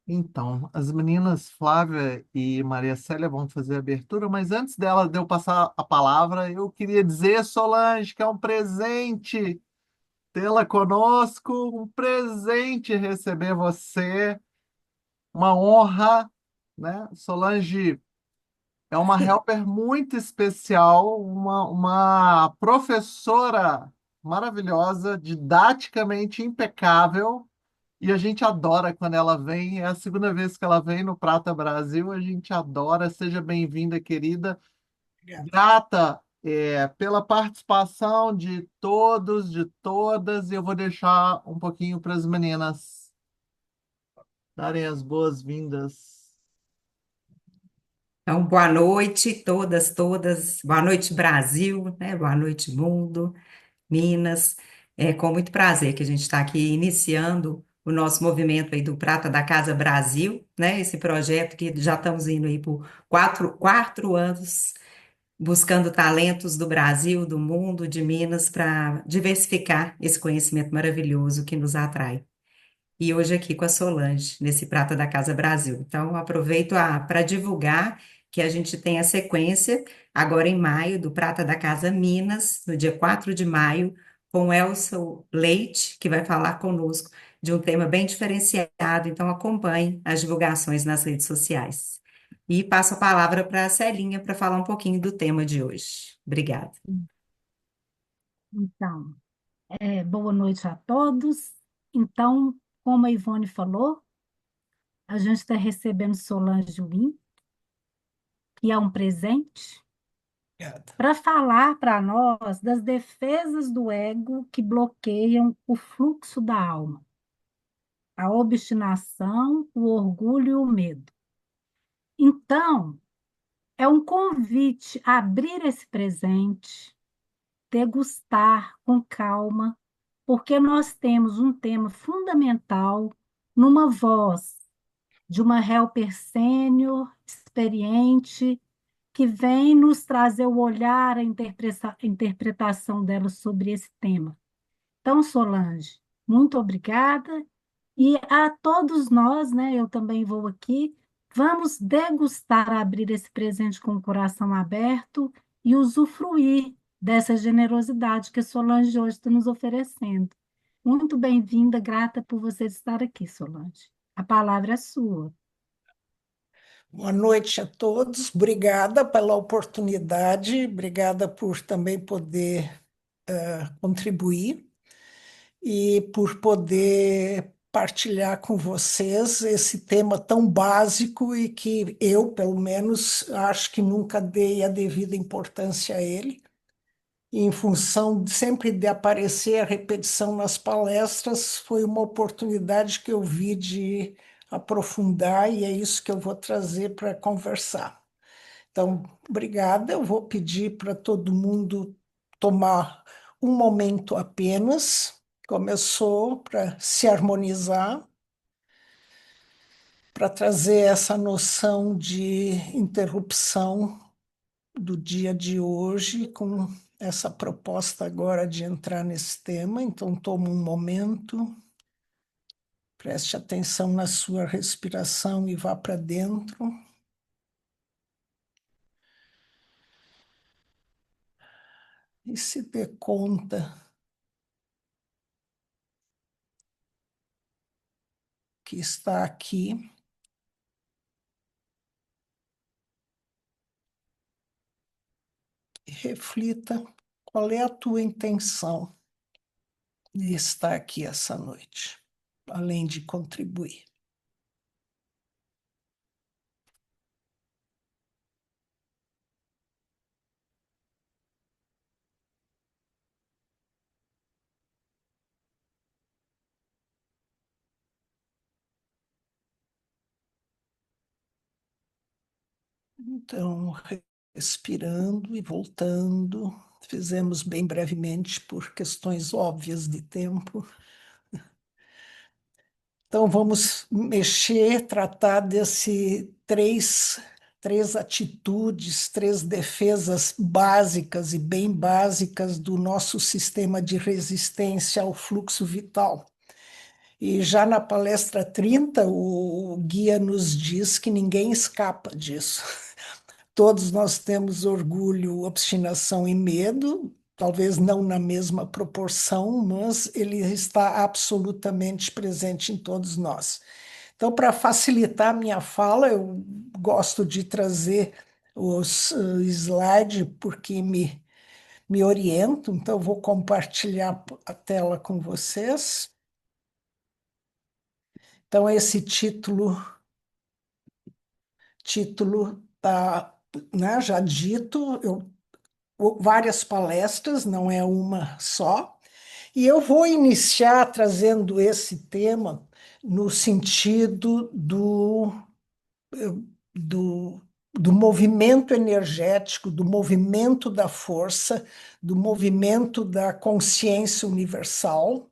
Então, as meninas Flávia e Maria Célia vão fazer a abertura, mas antes dela de eu passar a palavra, eu queria dizer, Solange, que é um presente tê-la conosco, um presente receber você, uma honra, né? Solange é uma helper muito especial, uma professora maravilhosa, didaticamente impecável. E a gente adora quando ela vem. É a segunda vez que ela vem no Prata Brasil. A gente adora. Seja bem-vinda, querida. Obrigada. Grata, pela participação de todos, de todas. E eu vou deixar um pouquinho para as meninas darem as boas-vindas. Então, boa noite, todas, todas. Boa noite, Brasil, né? Boa noite, mundo, Minas. É com muito prazer que a gente está aqui iniciando o nosso movimento aí do Prata da Casa Brasil, né? Esse projeto que já estamos indo aí por quatro anos, buscando talentos do Brasil, do mundo, de Minas, para diversificar esse conhecimento maravilhoso que nos atrai. E hoje aqui com a Solange, nesse Prata da Casa Brasil. Então, aproveito para divulgar que a gente tem a sequência, agora em maio, do Prata da Casa Minas, no dia 4 de maio, com Elsa Leite, que vai falar conosco de um tema bem diferenciado. Então, acompanhe as divulgações nas redes sociais. E passo a palavra para a Celinha para falar um pouquinho do tema de hoje. Obrigada. Então, boa noite a todos. Então, como a Ivone falou, a gente está recebendo Solange Win, que é um presente, Obrigada. para falar para nós das defesas do ego que bloqueiam o fluxo da alma, a obstinação, o orgulho e o medo. Então, é um convite a abrir esse presente, degustar com calma, porque nós temos um tema fundamental numa voz de uma helper sênior, experiente, que vem nos trazer o olhar, a interpretação dela sobre esse tema. Então, Solange, muito obrigada. E a todos nós, né, eu também vou aqui, vamos degustar, abrir esse presente com o coração aberto e usufruir dessa generosidade que a Solange hoje está nos oferecendo. Muito bem-vinda, grata por você estar aqui, Solange. A palavra é sua. Boa noite a todos. Obrigada pela oportunidade, obrigada por também poder contribuir e por poder partilhar com vocês esse tema tão básico e que eu, pelo menos, acho que nunca dei a devida importância a ele. E em função sempre de aparecer a repetição nas palestras, foi uma oportunidade que eu vi de aprofundar e é isso que eu vou trazer para conversar. Então, obrigada. Eu vou pedir para todo mundo tomar um momento apenas. Começou para se harmonizar, para trazer essa noção de interrupção do dia de hoje, com essa proposta agora de entrar nesse tema. Então, toma um momento, preste atenção na sua respiração e vá para dentro. E se dê conta que está aqui. E reflita qual é a tua intenção de estar aqui essa noite, além de contribuir. Então, respirando e voltando, fizemos bem brevemente por questões óbvias de tempo. Então, vamos mexer, tratar desse três atitudes, três defesas básicas e bem básicas do nosso sistema de resistência ao fluxo vital. E já na palestra 30, o guia nos diz que ninguém escapa disso. Todos nós temos orgulho, obstinação e medo, talvez não na mesma proporção, mas ele está absolutamente presente em todos nós. Então, para facilitar a minha fala, eu gosto de trazer os slides porque me orientam, então eu vou compartilhar a tela com vocês. Então, esse título está, né, já dito, várias palestras, não é uma só, e eu vou iniciar trazendo esse tema no sentido do, do movimento energético, do movimento da força, do movimento da consciência universal,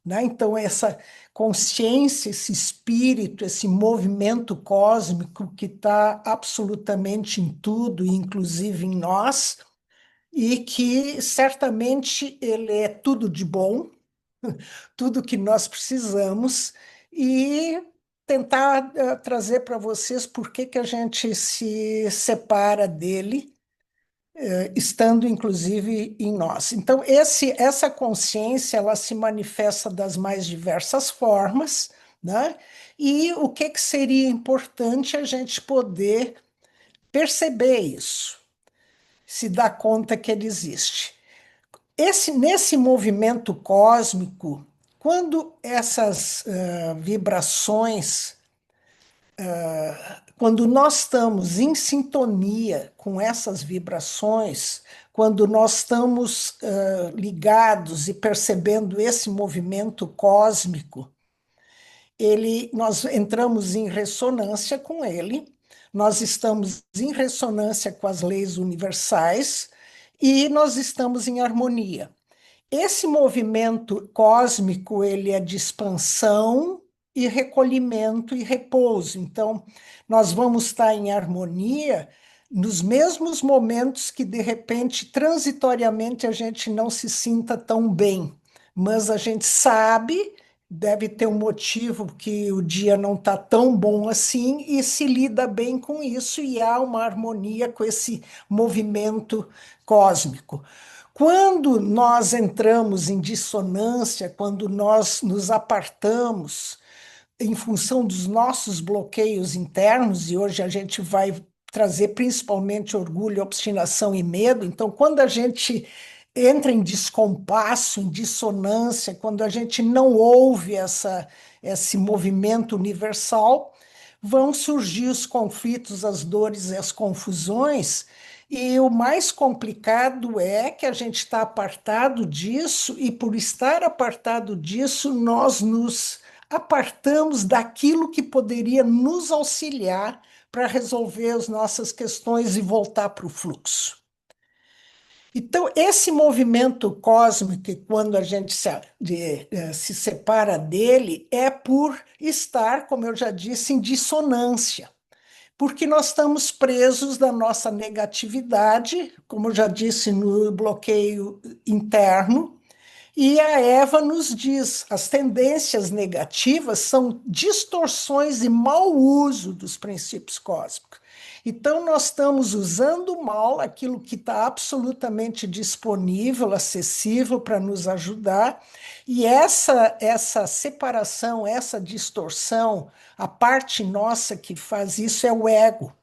né? Então, essa consciência, esse espírito, esse movimento cósmico que está absolutamente em tudo, inclusive em nós, e que certamente ele é tudo de bom, tudo que nós precisamos, e tentar trazer para vocês por que que a gente se separa dele, estando inclusive em nós. Então, essa consciência, ela se manifesta das mais diversas formas, né? E o que que seria importante a gente poder perceber isso, se dar conta que ele existe. Nesse movimento cósmico, quando essas vibrações, quando nós estamos em sintonia com essas vibrações, quando nós estamos ligados e percebendo esse movimento cósmico, nós entramos em ressonância com ele, nós estamos em ressonância com as leis universais e nós estamos em harmonia. Esse movimento cósmico, ele é de expansão e recolhimento e repouso. Então, nós vamos estar em harmonia nos mesmos momentos que, de repente, transitoriamente, a gente não se sinta tão bem. Mas a gente sabe, deve ter um motivo que o dia não está tão bom assim, e se lida bem com isso, e há uma harmonia com esse movimento cósmico. Quando nós entramos em dissonância, quando nós nos apartamos em função dos nossos bloqueios internos, e hoje a gente vai trazer principalmente orgulho, obstinação e medo, então quando a gente entra em descompasso, em dissonância, quando a gente não ouve esse movimento universal, vão surgir os conflitos, as dores e as confusões, e o mais complicado é que a gente está apartado disso, e por estar apartado disso, nós nos apartamos daquilo que poderia nos auxiliar para resolver as nossas questões e voltar para o fluxo. Então, esse movimento cósmico, quando a gente se separa dele, é por estar, como eu já disse, em dissonância, porque nós estamos presos da nossa negatividade, como eu já disse, no bloqueio interno. E a Eva nos diz, as tendências negativas são distorções e mau uso dos princípios cósmicos. Então, nós estamos usando mal aquilo que está absolutamente disponível, acessível para nos ajudar, e essa separação, essa distorção, a parte nossa que faz isso é o ego.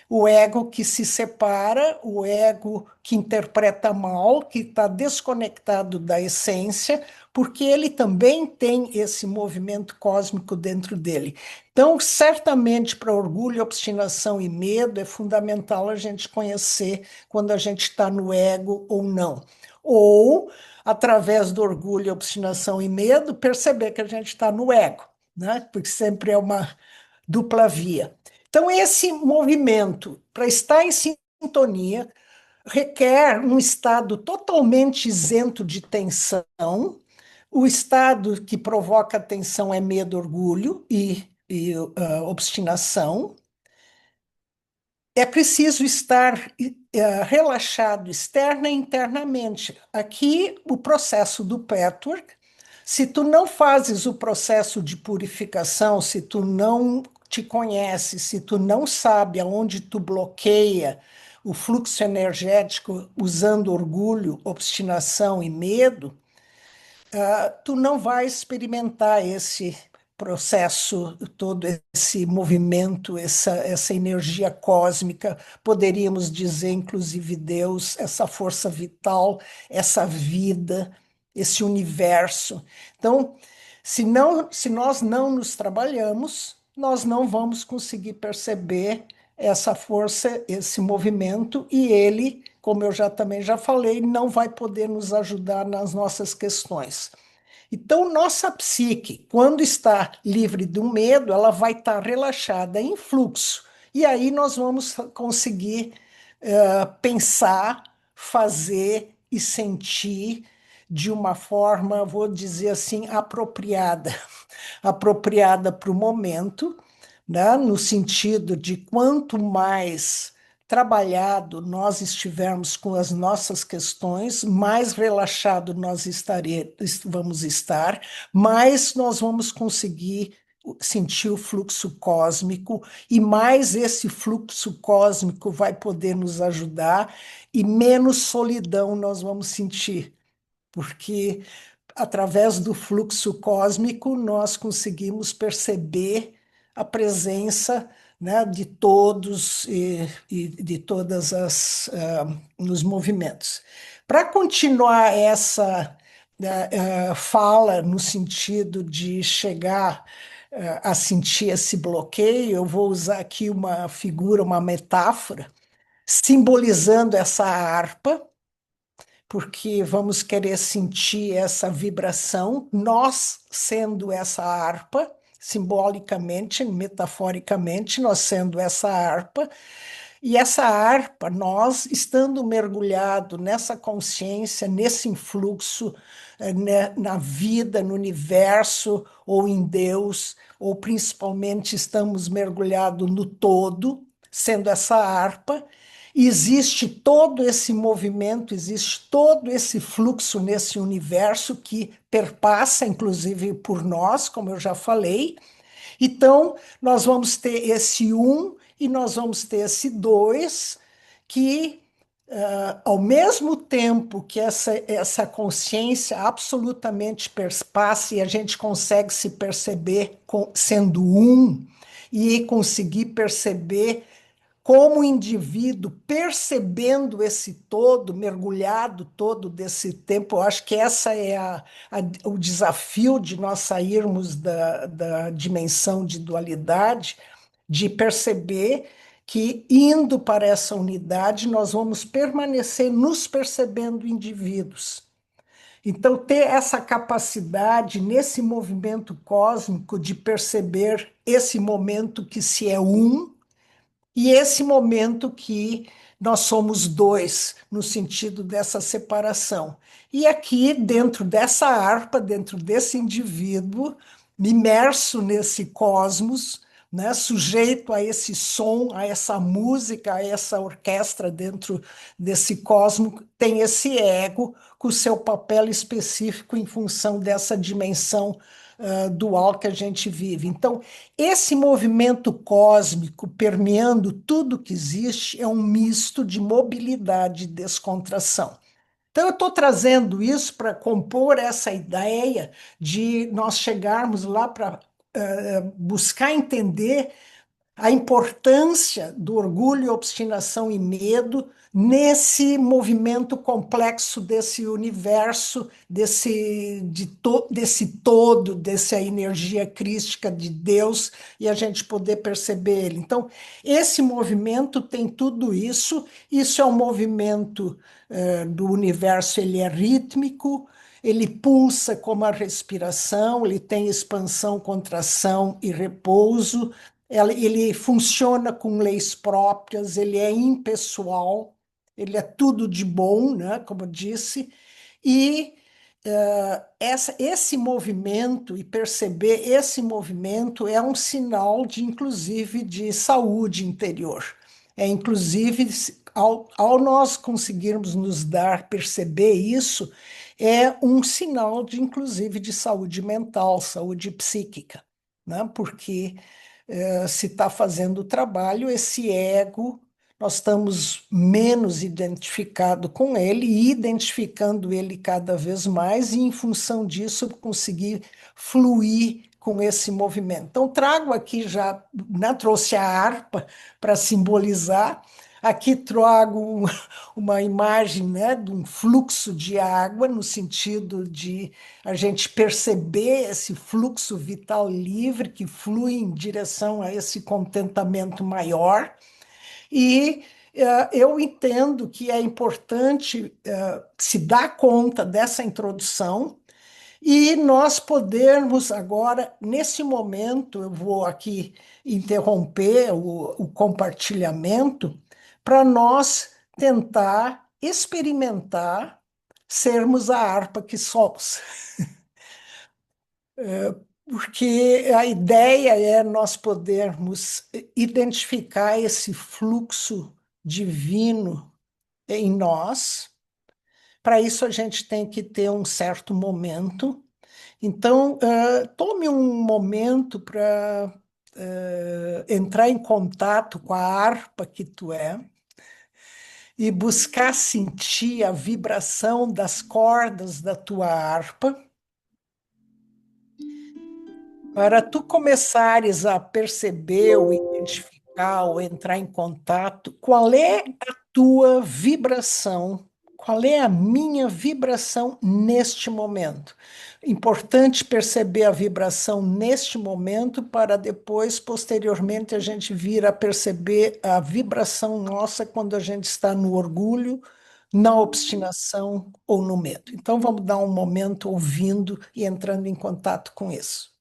O ego que se separa, o ego que interpreta mal, que está desconectado da essência, porque ele também tem esse movimento cósmico dentro dele. Então, certamente, para orgulho, obstinação e medo, é fundamental a gente conhecer quando a gente está no ego ou não. Ou, através do orgulho, obstinação e medo, perceber que a gente está no ego, né? Porque sempre é uma dupla via. Então, esse movimento, para estar em sintonia, requer um estado totalmente isento de tensão. O estado que provoca tensão é medo, orgulho e obstinação. É preciso estar relaxado externa e internamente. Aqui, o processo do Patchwork Se tu não fazes o processo de purificação, se tu não te conhece, se tu não sabe aonde tu bloqueia o fluxo energético usando orgulho, obstinação e medo, tu não vai experimentar esse processo, todo esse movimento, essa energia cósmica, poderíamos dizer, inclusive, Deus, essa força vital, essa vida, esse universo. Então, se nós não nos trabalhamos, nós não vamos conseguir perceber essa força, esse movimento, e ele, como eu também já falei, não vai poder nos ajudar nas nossas questões. Então, nossa psique, quando está livre do medo, ela vai estar relaxada em fluxo. E aí nós vamos conseguir pensar, fazer e sentir de uma forma, vou dizer assim, apropriada. Apropriada para o momento, né? No sentido de quanto mais trabalhado nós estivermos com as nossas questões, mais relaxado vamos estar, mais nós vamos conseguir sentir o fluxo cósmico, e mais esse fluxo cósmico vai poder nos ajudar, e menos solidão nós vamos sentir, porque através do fluxo cósmico, nós conseguimos perceber a presença, né, de todos e de todas as nos movimentos. Para continuar essa fala no sentido de chegar a sentir esse bloqueio, eu vou usar aqui uma figura, uma metáfora, simbolizando essa harpa, porque vamos querer sentir essa vibração, nós sendo essa harpa, simbolicamente, metaforicamente, nós sendo essa harpa, e essa harpa, nós estando mergulhado nessa consciência, nesse influxo, né, na vida, no universo, ou em Deus, ou principalmente estamos mergulhados no todo, sendo essa harpa, existe todo esse movimento, existe todo esse fluxo nesse universo que perpassa, inclusive, por nós, como eu já falei. Então, nós vamos ter esse um e nós vamos ter esse dois, que, ao mesmo tempo que essa consciência absolutamente perpassa e a gente consegue se perceber sendo um e conseguir perceber como indivíduo, percebendo esse todo, mergulhado todo desse tempo, eu acho que essa é o desafio de nós sairmos da dimensão de dualidade, de perceber que, indo para essa unidade, nós vamos permanecer nos percebendo indivíduos. Então, ter essa capacidade nesse movimento cósmico de perceber esse momento que se é um, e esse momento que nós somos dois, no sentido dessa separação. E aqui, dentro dessa harpa, dentro desse indivíduo, imerso nesse cosmos, né, sujeito a esse som, a essa música, a essa orquestra dentro desse cosmos, tem esse ego com o seu papel específico em função dessa dimensão dual que a gente vive. Então, esse movimento cósmico permeando tudo que existe é um misto de mobilidade e descontração. Então, eu estou trazendo isso para compor essa ideia de nós chegarmos lá para buscar entender a importância do orgulho, obstinação e medo nesse movimento complexo desse universo, desse todo, dessa energia crística de Deus, e a gente poder perceber ele. Então, esse movimento tem tudo isso. Isso é um movimento do universo, ele é rítmico, ele pulsa como a respiração, ele tem expansão, contração e repouso. Ele funciona com leis próprias, ele é impessoal, ele é tudo de bom, né, como eu disse, e esse movimento, e perceber esse movimento é um sinal de, inclusive, de saúde interior. É, inclusive, ao nós conseguirmos nos dar, perceber isso, é um sinal de, inclusive, de saúde mental, saúde psíquica, né? Porque se está fazendo o trabalho, esse ego, nós estamos menos identificados com ele e identificando ele cada vez mais, e em função disso conseguir fluir com esse movimento. Então, trago aqui já, né, trouxe a harpa para simbolizar. Aqui trago uma imagem, né, de um fluxo de água, no sentido de a gente perceber esse fluxo vital livre que flui em direção a esse contentamento maior. E eu entendo que é importante se dar conta dessa introdução e nós podermos agora, nesse momento, eu vou aqui interromper o compartilhamento para nós tentar experimentar sermos a harpa que somos. Porque a ideia é nós podermos identificar esse fluxo divino em nós. Para isso, a gente tem que ter um certo momento. Então, tome um momento para entrar em contato com a harpa que tu é e buscar sentir a vibração das cordas da tua harpa, para tu começares a perceber ou identificar ou entrar em contato, qual é a tua vibração, qual é a minha vibração neste momento. Importante perceber a vibração neste momento para depois, posteriormente, a gente vir a perceber a vibração nossa quando a gente está no orgulho, na obstinação ou no medo. Então, vamos dar um momento ouvindo e entrando em contato com isso.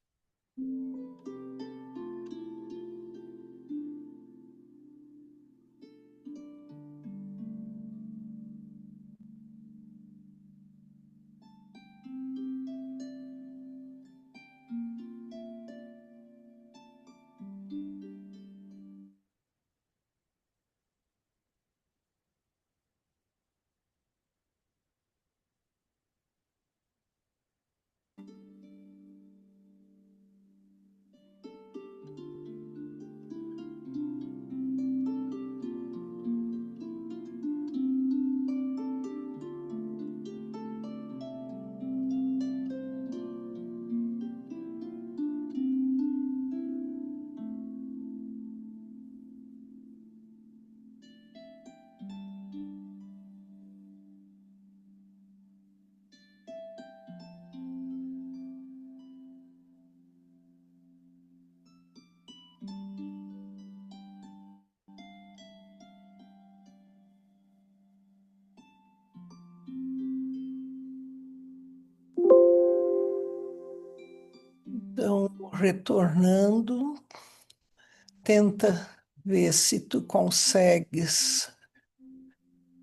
Então, retornando, tenta ver se tu consegues,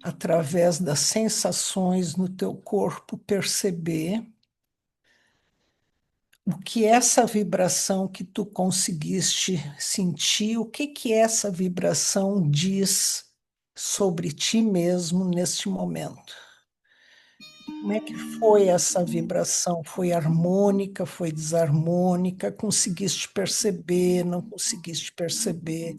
através das sensações no teu corpo, perceber o que essa vibração que tu conseguiste sentir, o que essa vibração diz sobre ti mesmo neste momento. Como é que foi essa vibração? Foi harmônica? Foi desarmônica? Conseguiste perceber? Não conseguiste perceber?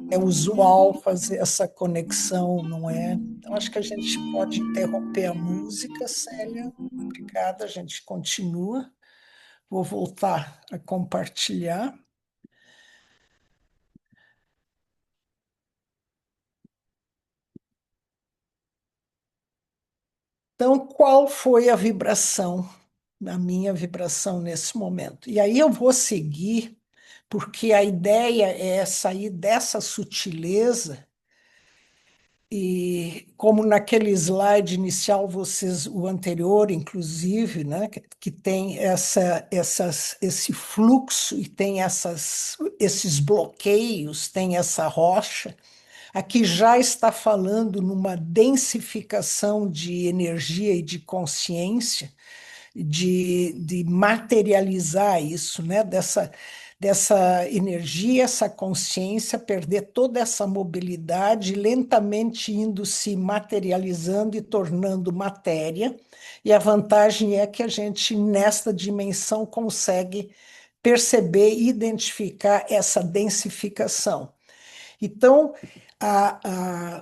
É usual fazer essa conexão, não é? Então, acho que a gente pode interromper a música, Célia. Obrigada, a gente continua. Vou voltar a compartilhar. Então, qual foi a vibração, a minha vibração nesse momento? E aí eu vou seguir, porque a ideia é sair dessa sutileza. E como naquele slide inicial, vocês, o anterior, inclusive, né, que tem esse fluxo e tem esses bloqueios, tem essa rocha, aqui já está falando numa densificação de energia e de consciência, de materializar isso, né, dessa energia, essa consciência, perder toda essa mobilidade, lentamente indo se materializando e tornando matéria. E a vantagem é que a gente, nesta dimensão, consegue perceber e identificar essa densificação. Então,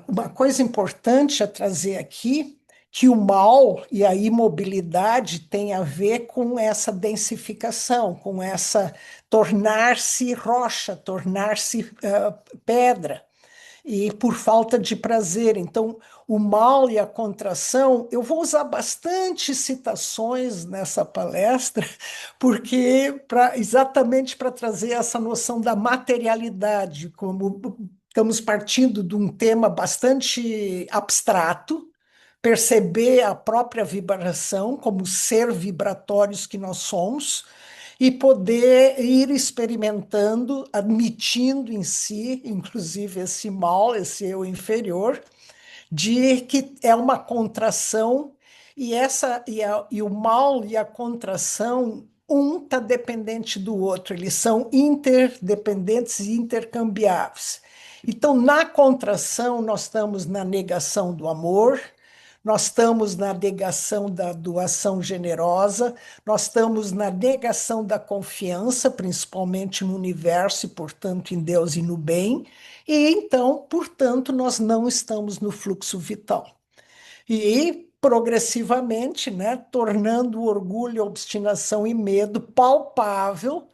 uma coisa importante a trazer aqui, que o mal e a imobilidade tem a ver com essa densificação, com essa tornar-se rocha, tornar-se pedra, e por falta de prazer. Então, o mal e a contração, eu vou usar bastante citações nessa palestra, porque exatamente para trazer essa noção da materialidade, como estamos partindo de um tema bastante abstrato, perceber a própria vibração como ser vibratórios que nós somos, e poder ir experimentando, admitindo em si, inclusive esse mal, esse eu inferior, de que é uma contração, e o mal e a contração, um está dependente do outro, eles são interdependentes e intercambiáveis. Então, na contração, nós estamos na negação do amor, nós estamos na negação da doação generosa, nós estamos na negação da confiança, principalmente no universo e, portanto, em Deus e no bem, e então, portanto, nós não estamos no fluxo vital. E progressivamente, né, tornando o orgulho, obstinação e medo palpável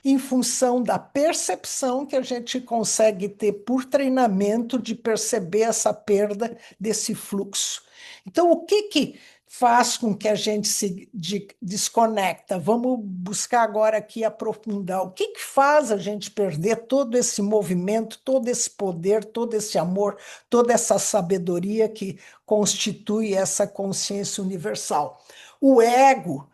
em função da percepção que a gente consegue ter por treinamento de perceber essa perda desse fluxo. Então, o que faz com que a gente se desconecta? Vamos buscar agora aqui aprofundar. O que faz a gente perder todo esse movimento, todo esse poder, todo esse amor, toda essa sabedoria que constitui essa consciência universal? O ego,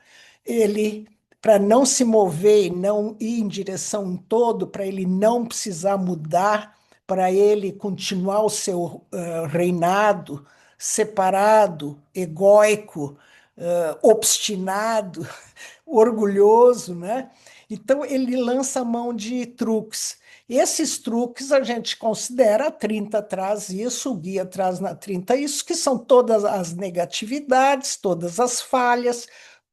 ele, para não se mover e não ir em direção um todo, para ele não precisar mudar, para ele continuar o seu reinado separado, egóico, obstinado, orgulhoso, né? Então ele lança mão de truques. Esses truques a gente considera, a 30 traz isso, o guia traz na 30 isso, que são todas as negatividades, todas as falhas,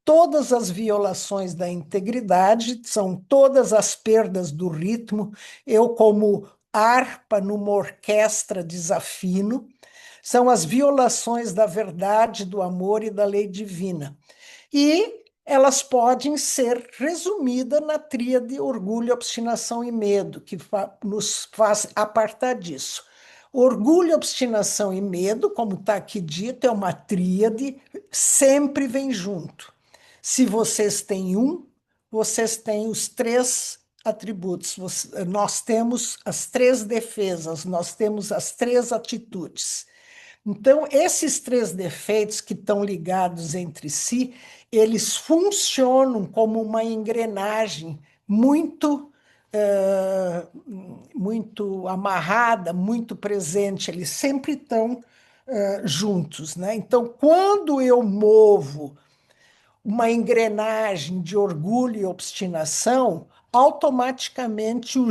todas as violações da integridade, são todas as perdas do ritmo. Eu, como harpa numa orquestra, desafino, são as violações da verdade, do amor e da lei divina. E elas podem ser resumidas na tríade orgulho, obstinação e medo, que nos faz apartar disso. Orgulho, obstinação e medo, como está aqui dito, é uma tríade, sempre vem junto. Se vocês têm um, vocês têm os três atributos. Nós temos as três defesas, nós temos as três atitudes. Então, esses três defeitos que estão ligados entre si, eles funcionam como uma engrenagem muito amarrada, muito presente, eles sempre estão juntos, né? Então, quando eu movo uma engrenagem de orgulho e obstinação, automaticamente o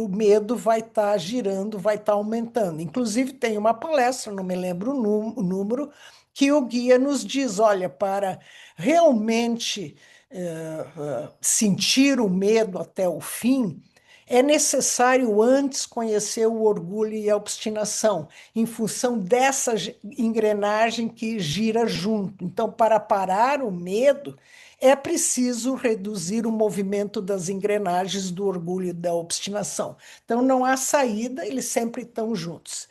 medo vai estar girando, vai estar aumentando. Inclusive, tem uma palestra, não me lembro o número, que o guia nos diz: olha, para realmente sentir o medo até o fim, é necessário antes conhecer o orgulho e a obstinação, em função dessa engrenagem que gira junto. Então, para parar o medo, é preciso reduzir o movimento das engrenagens do orgulho e da obstinação. Então, não há saída, eles sempre estão juntos.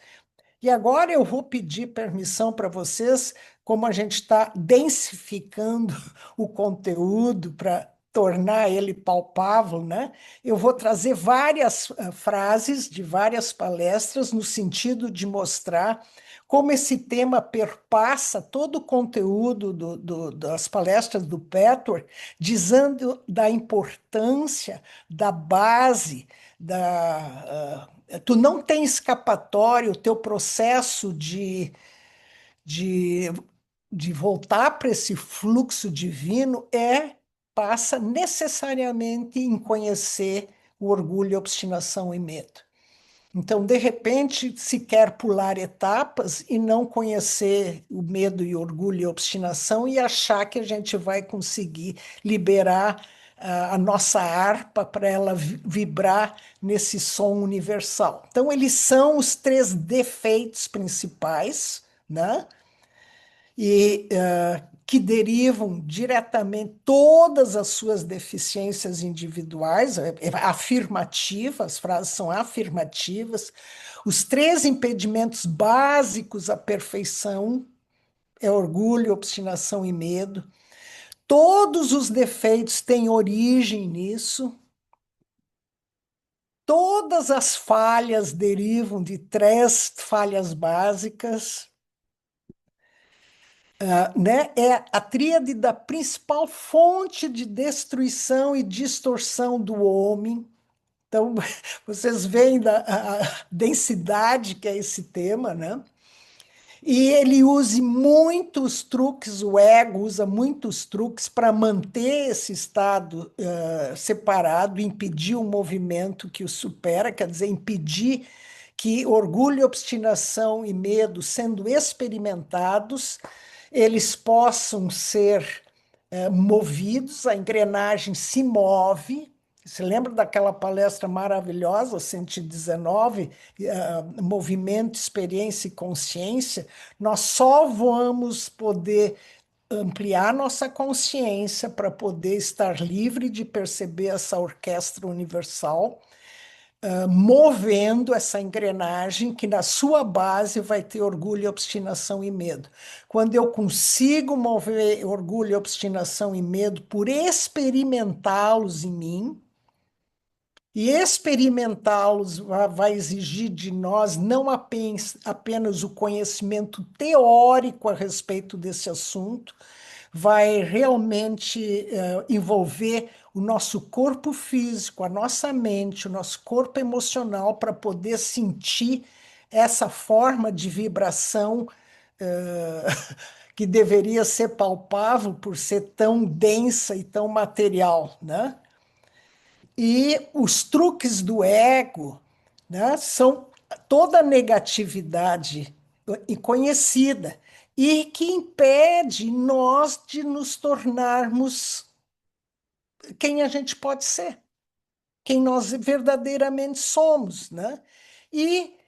E agora eu vou pedir permissão para vocês, como a gente está densificando o conteúdo para tornar ele palpável, né? Eu vou trazer várias frases de várias palestras no sentido de mostrar como esse tema perpassa todo o conteúdo das palestras do Petworth, dizendo da importância, da base, tu não tem escapatória, o teu processo de, de voltar para esse fluxo divino é passa necessariamente em conhecer o orgulho, obstinação e medo. Então, de repente, se quer pular etapas e não conhecer o medo e orgulho e obstinação e achar que a gente vai conseguir liberar a nossa harpa para ela vibrar nesse som universal. Então, eles são os 3 defeitos principais, né? E que derivam diretamente todas as suas deficiências individuais, afirmativas, as frases são afirmativas. Os 3 impedimentos básicos à perfeição é orgulho, obstinação e medo. Todos os defeitos têm origem nisso. Todas as falhas derivam de 3 falhas básicas. Né? É a tríade da principal fonte de destruição e distorção do homem. Então, vocês veem a densidade que é esse tema, né? E ele usa muitos truques, o ego usa muitos truques para manter esse estado separado, impedir o movimento que o supera, quer dizer, impedir que orgulho, obstinação e medo, sendo experimentados, eles possam ser movidos, a engrenagem se move. Você lembra daquela palestra maravilhosa, 119, Movimento, Experiência e Consciência? Nós só vamos poder ampliar nossa consciência para poder estar livre de perceber essa orquestra universal, movendo essa engrenagem que na sua base vai ter orgulho, obstinação e medo. Quando eu consigo mover orgulho, obstinação e medo por experimentá-los em mim, e experimentá-los vai exigir de nós não apenas o conhecimento teórico a respeito desse assunto, vai realmente envolver o nosso corpo físico, a nossa mente, o nosso corpo emocional para poder sentir essa forma de vibração que deveria ser palpável por ser tão densa e tão material, né? E os truques do ego, né, são toda a negatividade conhecida e que impede nós de nos tornarmos quem a gente pode ser, quem nós verdadeiramente somos, né? E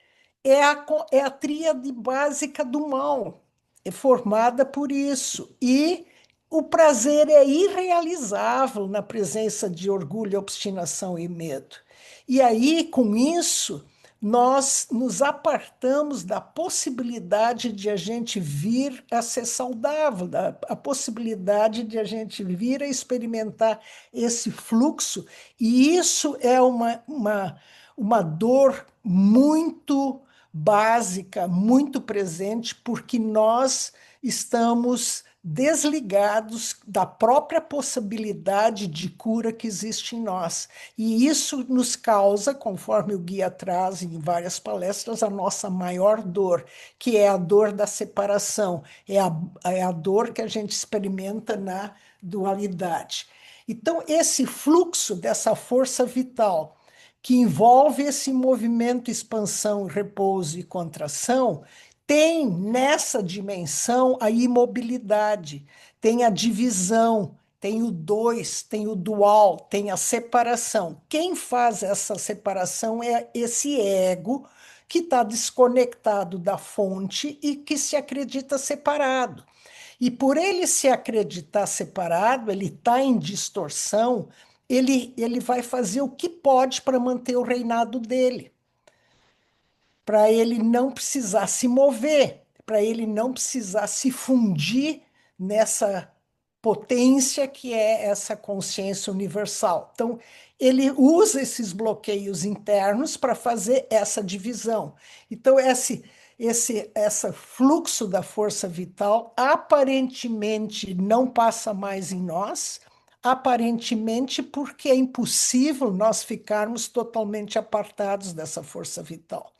é a tríade básica do mal, é formada por isso. E o prazer é irrealizável na presença de orgulho, obstinação e medo. E aí, com isso, nós nos apartamos da possibilidade de a gente vir a ser saudável, a possibilidade de a gente vir a experimentar esse fluxo. E isso é uma dor muito básica, muito presente, porque nós estamos desligados da própria possibilidade de cura que existe em nós. E isso nos causa, conforme o guia traz em várias palestras, a nossa maior dor, que é a dor da separação, é a dor que a gente experimenta na dualidade. Então, esse fluxo dessa força vital, que envolve esse movimento, expansão, repouso e contração, tem nessa dimensão a imobilidade, tem a divisão, tem o dois, tem o dual, tem a separação. Quem faz essa separação é esse ego que está desconectado da fonte e que se acredita separado. E por ele se acreditar separado, ele está em distorção, ele vai fazer o que pode para manter o reinado dele, para ele não precisar se mover, para ele não precisar se fundir nessa potência que é essa consciência universal. Então, ele usa esses bloqueios internos para fazer essa divisão. Então, esse fluxo da força vital aparentemente não passa mais em nós, aparentemente porque é impossível nós ficarmos totalmente apartados dessa força vital.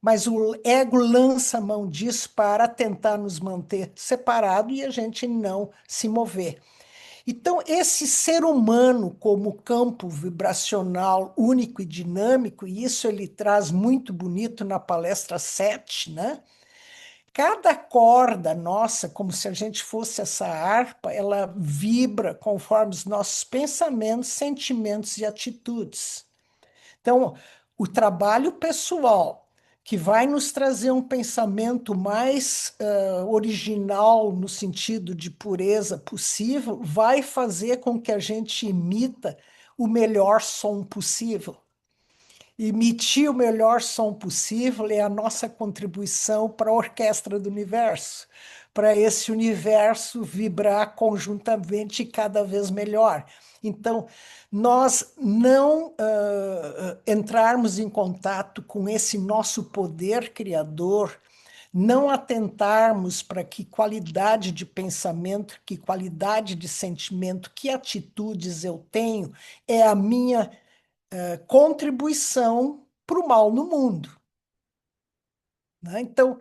Mas o ego lança a mão disso para tentar nos manter separados e a gente não se mover. Então, esse ser humano como campo vibracional único e dinâmico, e isso ele traz muito bonito na palestra 7, né? Cada corda nossa, como se a gente fosse essa harpa, ela vibra conforme os nossos pensamentos, sentimentos e atitudes. Então, o trabalho pessoal, que vai nos trazer um pensamento mais original, no sentido de pureza possível, vai fazer com que a gente imita o melhor som possível. Emitir o melhor som possível é a nossa contribuição para a orquestra do universo, para esse universo vibrar conjuntamente cada vez melhor. Então, nós não entrarmos em contato com esse nosso poder criador, não atentarmos para que qualidade de pensamento, que qualidade de sentimento, que atitudes eu tenho, é a minha contribuição para o mal no mundo. Né? Então,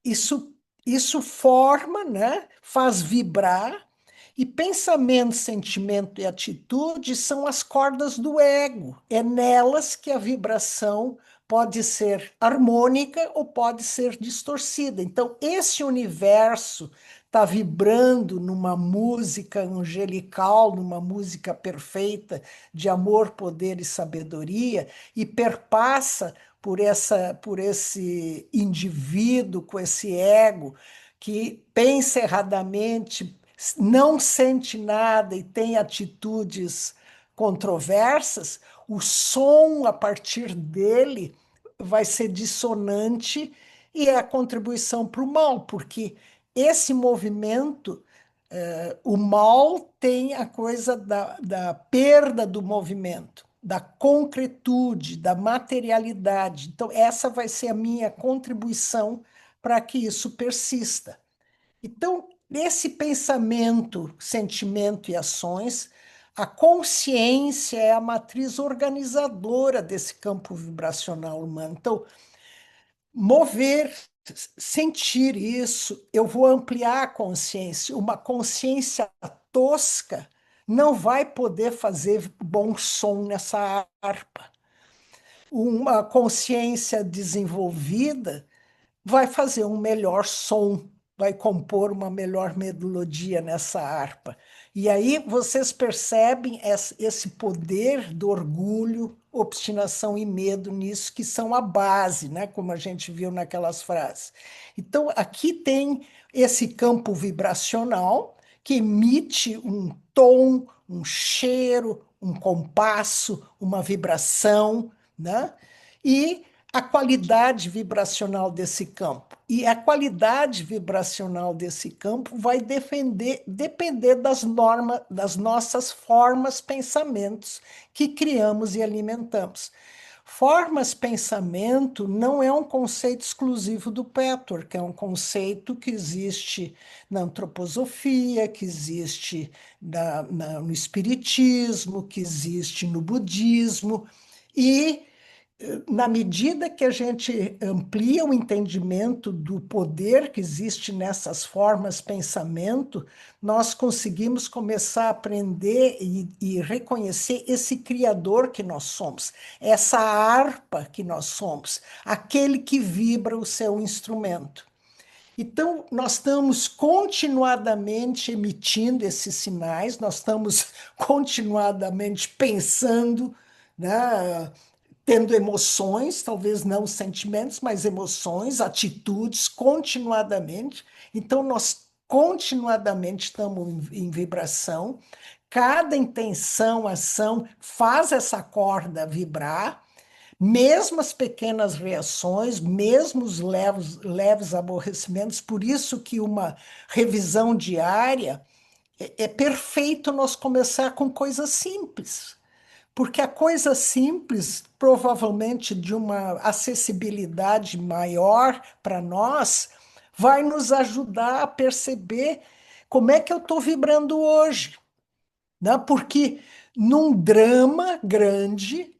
isso forma, né? Faz vibrar, e pensamento, sentimento e atitude são as cordas do ego. É nelas que a vibração pode ser harmônica ou pode ser distorcida. Então, esse universo está vibrando numa música angelical, numa música perfeita de amor, poder e sabedoria, e perpassa por esse indivíduo com esse ego que pensa erradamente, não sente nada e tem atitudes controversas, o som a partir dele vai ser dissonante e é a contribuição para o mal, porque esse movimento, o mal tem a coisa da perda do movimento, da concretude, da materialidade. Então, essa vai ser a minha contribuição para que isso persista. Então, nesse pensamento, sentimento e ações, a consciência é a matriz organizadora desse campo vibracional humano. Então, mover, sentir isso, eu vou ampliar a consciência. Uma consciência tosca não vai poder fazer bom som nessa harpa. Uma consciência desenvolvida vai fazer um melhor som, vai compor uma melhor melodia nessa harpa. E aí vocês percebem esse poder do orgulho, obstinação e medo nisso, que são a base, né? Como a gente viu naquelas frases. Então, aqui tem esse campo vibracional que emite um tom, um cheiro, um compasso, uma vibração, né? E a qualidade vibracional desse campo. E a qualidade vibracional desse campo vai depender das normas, das nossas formas, pensamentos que criamos e alimentamos. Formas pensamento não é um conceito exclusivo do Petworth, é um conceito que existe na antroposofia, que existe no espiritismo, que existe no budismo, e na medida que a gente amplia o entendimento do poder que existe nessas formas pensamento, nós conseguimos começar a aprender e reconhecer esse criador que nós somos, essa harpa que nós somos, aquele que vibra o seu instrumento. Então, nós estamos continuadamente emitindo esses sinais, nós estamos continuadamente pensando, né? Tendo emoções, talvez não sentimentos, mas emoções, atitudes, continuadamente. Então, nós continuadamente estamos em vibração. Cada intenção, ação faz essa corda vibrar, mesmo as pequenas reações, mesmo os leves aborrecimentos. Por isso que uma revisão diária é perfeito nós começar com coisas simples. Porque a coisa simples, provavelmente de uma acessibilidade maior para nós, vai nos ajudar a perceber como é que eu estou vibrando hoje. Né? Porque num drama grande,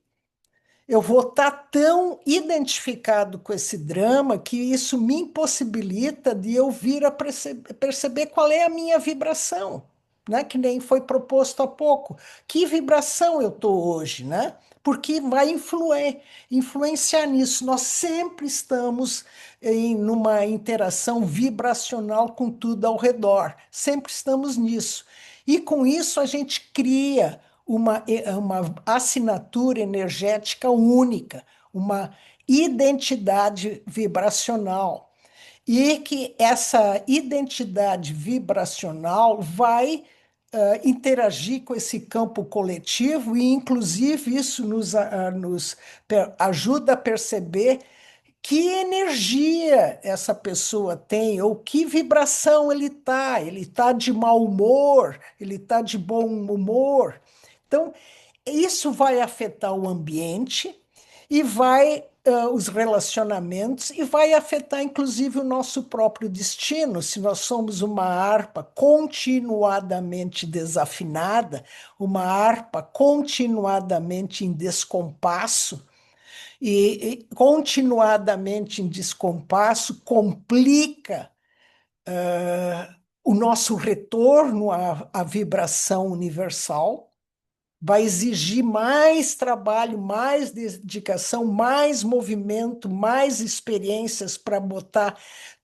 eu vou estar tão identificado com esse drama que isso me impossibilita de eu vir a perceber qual é a minha vibração. né? Que nem foi proposto há pouco. Que vibração eu estou hoje, né? Porque vai influenciar nisso. Nós sempre estamos numa interação vibracional com tudo ao redor. Sempre estamos nisso. E com isso a gente cria uma assinatura energética única, uma identidade vibracional. E que essa identidade vibracional vai interagir com esse campo coletivo, e, inclusive, isso nos ajuda a perceber que energia essa pessoa tem, ou que vibração ele está. Ele está de mau humor, ele está de bom humor. Então, isso vai afetar o ambiente e vai os relacionamentos e vai afetar inclusive o nosso próprio destino. Se nós somos uma harpa continuadamente desafinada, uma harpa continuadamente em descompasso, e continuadamente em descompasso complica o nosso retorno à vibração universal, vai exigir mais trabalho, mais dedicação, mais movimento, mais experiências para botar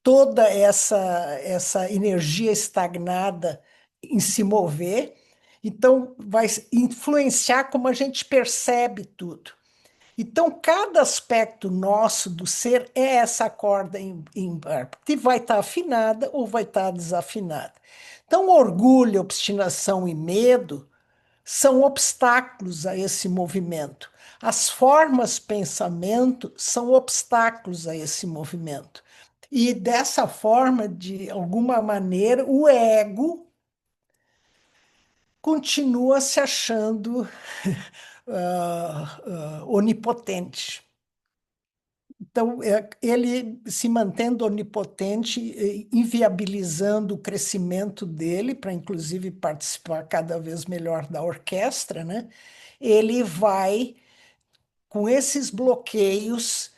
toda essa energia estagnada em se mover. Então, vai influenciar como a gente percebe tudo. Então, cada aspecto nosso do ser é essa corda ímpar, que vai estar afinada ou vai estar desafinada. Então, orgulho, obstinação e medo são obstáculos a esse movimento. As formas pensamento são obstáculos a esse movimento. E dessa forma, de alguma maneira, o ego continua se achando onipotente. Então, ele se mantendo onipotente, inviabilizando o crescimento dele, para inclusive participar cada vez melhor da orquestra, né? Ele vai, com esses bloqueios,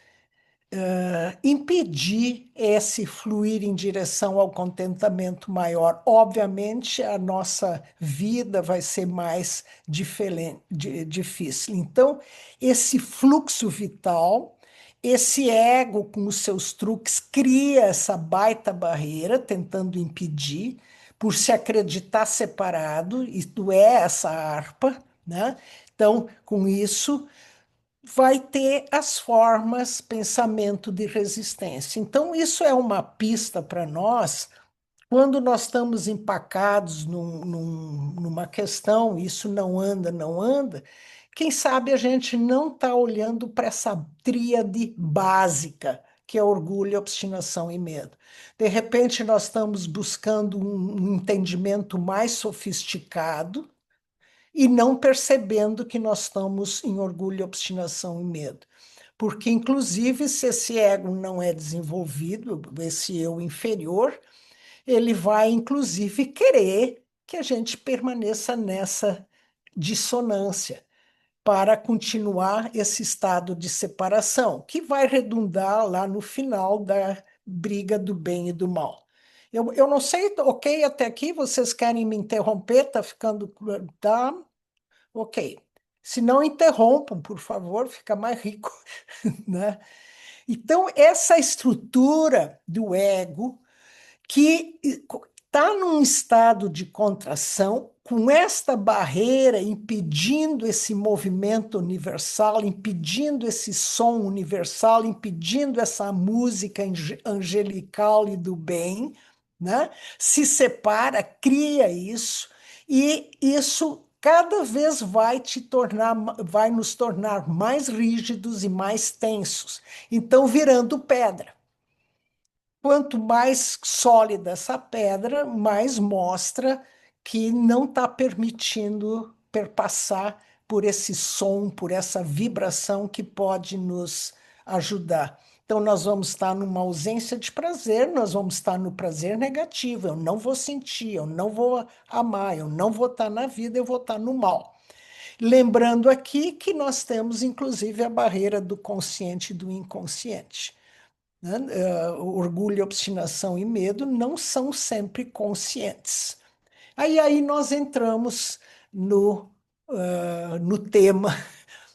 impedir esse fluir em direção ao contentamento maior. Obviamente, a nossa vida vai ser mais difícil. Então, esse fluxo vital, esse ego com os seus truques, cria essa baita barreira, tentando impedir, por se acreditar separado, e tu é essa harpa, né? Então, com isso vai ter as formas pensamento de resistência. Então, isso é uma pista para nós, quando nós estamos empacados numa questão, isso não anda, não anda, quem sabe a gente não está olhando para essa tríade básica, que é orgulho, obstinação e medo. De repente, nós estamos buscando um entendimento mais sofisticado, e não percebendo que nós estamos em orgulho, obstinação e medo. Porque, inclusive, se esse ego não é desenvolvido, esse eu inferior, ele vai, inclusive, querer que a gente permaneça nessa dissonância para continuar esse estado de separação, que vai redundar lá no final da briga do bem e do mal. Eu não sei, ok, até aqui vocês querem me interromper? Tá ficando. Tá? Ok. Se não interrompam, por favor, fica mais rico, né? Então, essa estrutura do ego que está num estado de contração, com esta barreira impedindo esse movimento universal, impedindo esse som universal, impedindo essa música angelical e do bem, né? Se separa, cria isso, e isso cada vez vai nos tornar mais rígidos e mais tensos, então virando pedra. Quanto mais sólida essa pedra, mais mostra que não está permitindo perpassar por esse som, por essa vibração que pode nos ajudar. Então, nós vamos estar numa ausência de prazer, nós vamos estar no prazer negativo. Eu não vou sentir, eu não vou amar, eu não vou estar na vida, eu vou estar no mal. Lembrando aqui que nós temos, inclusive, a barreira do consciente e do inconsciente, né? Orgulho, obstinação e medo não são sempre conscientes. Aí nós entramos no tema.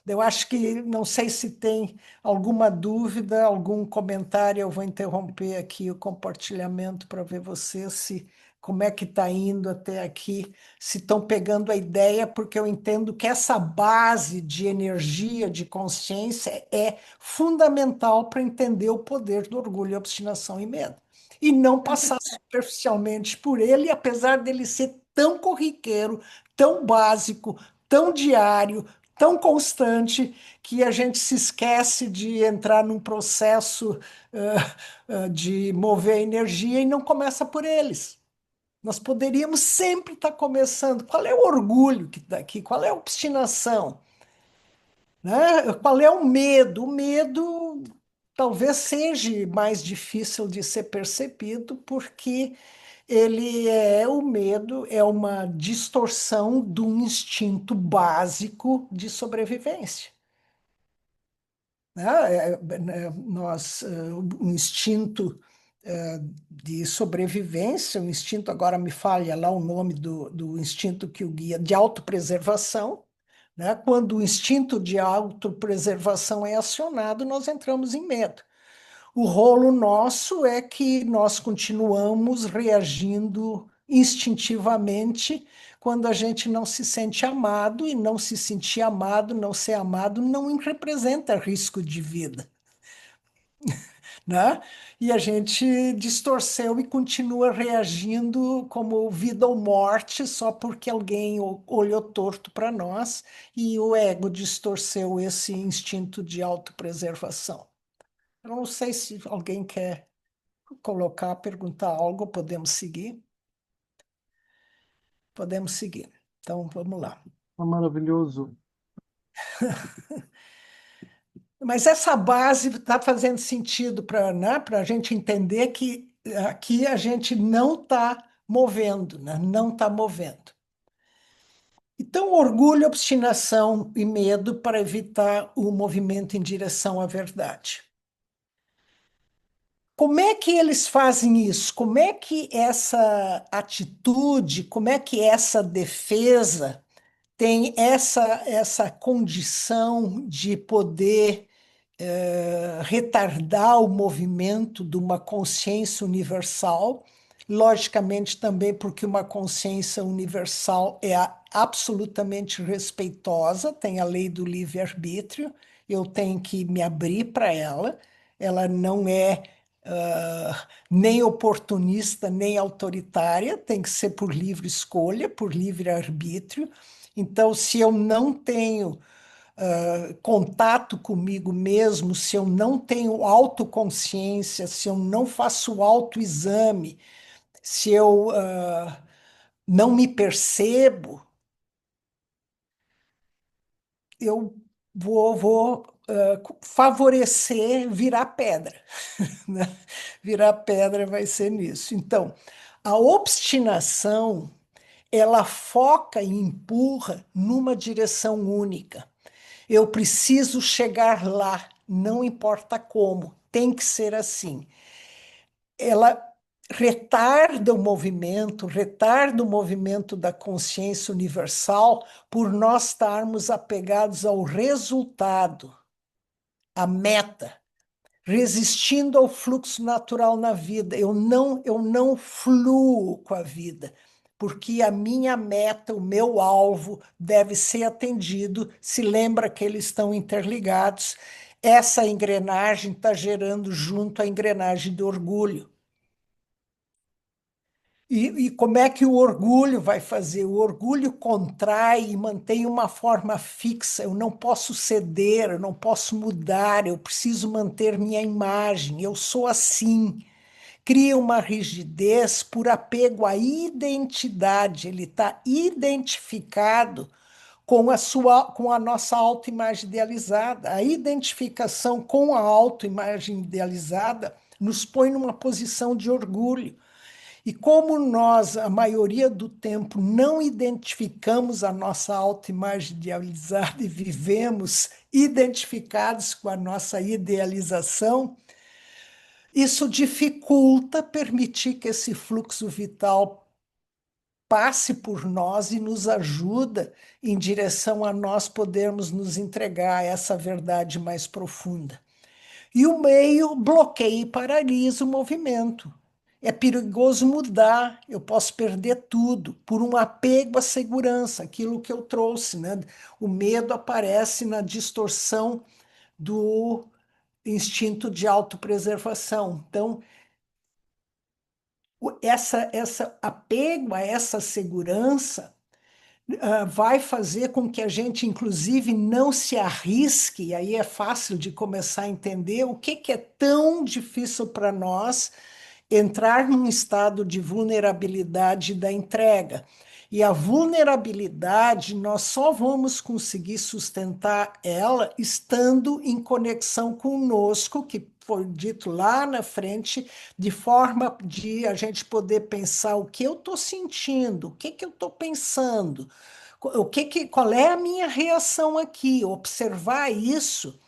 Eu acho que, não sei se tem alguma dúvida, algum comentário, eu vou interromper aqui o compartilhamento para ver vocês se como é que está indo até aqui, se estão pegando a ideia, porque eu entendo que essa base de energia, de consciência, é fundamental para entender o poder do orgulho, obstinação e medo. E não passar superficialmente por ele, apesar dele ser tão corriqueiro, tão básico, tão diário, tão constante, que a gente se esquece de entrar num processo de mover a energia e não começa por eles. Nós poderíamos sempre estar começando. Qual é o orgulho que está aqui? Qual é a obstinação? Né? Qual é o medo? O medo talvez seja mais difícil de ser percebido, porque o medo é uma distorção do instinto básico de sobrevivência. Né? O instinto de sobrevivência, o instinto, agora me falha lá o nome do instinto que o guia, de autopreservação, né? Quando o instinto de autopreservação é acionado, nós entramos em medo. O rolo nosso é que nós continuamos reagindo instintivamente quando a gente não se sente amado, e não se sentir amado, não ser amado, não representa risco de vida, né? E a gente distorceu e continua reagindo como vida ou morte só porque alguém olhou torto para nós e o ego distorceu esse instinto de autopreservação. Eu não sei se alguém quer colocar, perguntar algo, podemos seguir? Podemos seguir. Então, vamos lá. É maravilhoso. Mas essa base está fazendo sentido para, né, para a gente entender que aqui a gente não está movendo, né? Não está movendo. Então, orgulho, obstinação e medo para evitar o movimento em direção à verdade. Como é que eles fazem isso? Como é que essa atitude, como é que essa defesa tem essa condição de poder retardar o movimento de uma consciência universal, logicamente também porque uma consciência universal é absolutamente respeitosa, tem a lei do livre-arbítrio, eu tenho que me abrir para ela, ela não é nem oportunista, nem autoritária, tem que ser por livre escolha, por livre arbítrio. Então, se eu não tenho contato comigo mesmo, se eu não tenho autoconsciência, se eu não faço autoexame, se eu não me percebo, eu vou favorecer virar pedra. Né? Virar pedra vai ser nisso. Então, a obstinação, ela foca e empurra numa direção única. Eu preciso chegar lá, não importa como, tem que ser assim. Ela retarda o movimento da consciência universal por nós estarmos apegados ao resultado, à meta, resistindo ao fluxo natural na vida. Eu não fluo com a vida, porque a minha meta, o meu alvo deve ser atendido. Se lembra que eles estão interligados. Essa engrenagem está gerando junto a engrenagem do orgulho. E como é que o orgulho vai fazer? O orgulho contrai e mantém uma forma fixa. Eu não posso ceder, eu não posso mudar, eu preciso manter minha imagem. Eu sou assim. Cria uma rigidez por apego à identidade. Ele está identificado com a nossa autoimagem idealizada. A identificação com a autoimagem idealizada nos põe numa posição de orgulho. E como nós, a maioria do tempo, não identificamos a nossa autoimagem idealizada e vivemos identificados com a nossa idealização, isso dificulta permitir que esse fluxo vital passe por nós e nos ajuda em direção a nós podermos nos entregar a essa verdade mais profunda. E o meio bloqueia e paralisa o movimento. É perigoso mudar, eu posso perder tudo por um apego à segurança, aquilo que eu trouxe, né? O medo aparece na distorção do instinto de autopreservação. Então, essa apego a essa segurança vai fazer com que a gente, inclusive, não se arrisque, e aí é fácil de começar a entender o que é tão difícil para nós entrar num estado de vulnerabilidade da entrega. E a vulnerabilidade, nós só vamos conseguir sustentar ela estando em conexão conosco, que foi dito lá na frente, de forma de a gente poder pensar o que eu estou sentindo, o que eu estou pensando, qual é a minha reação aqui, observar isso.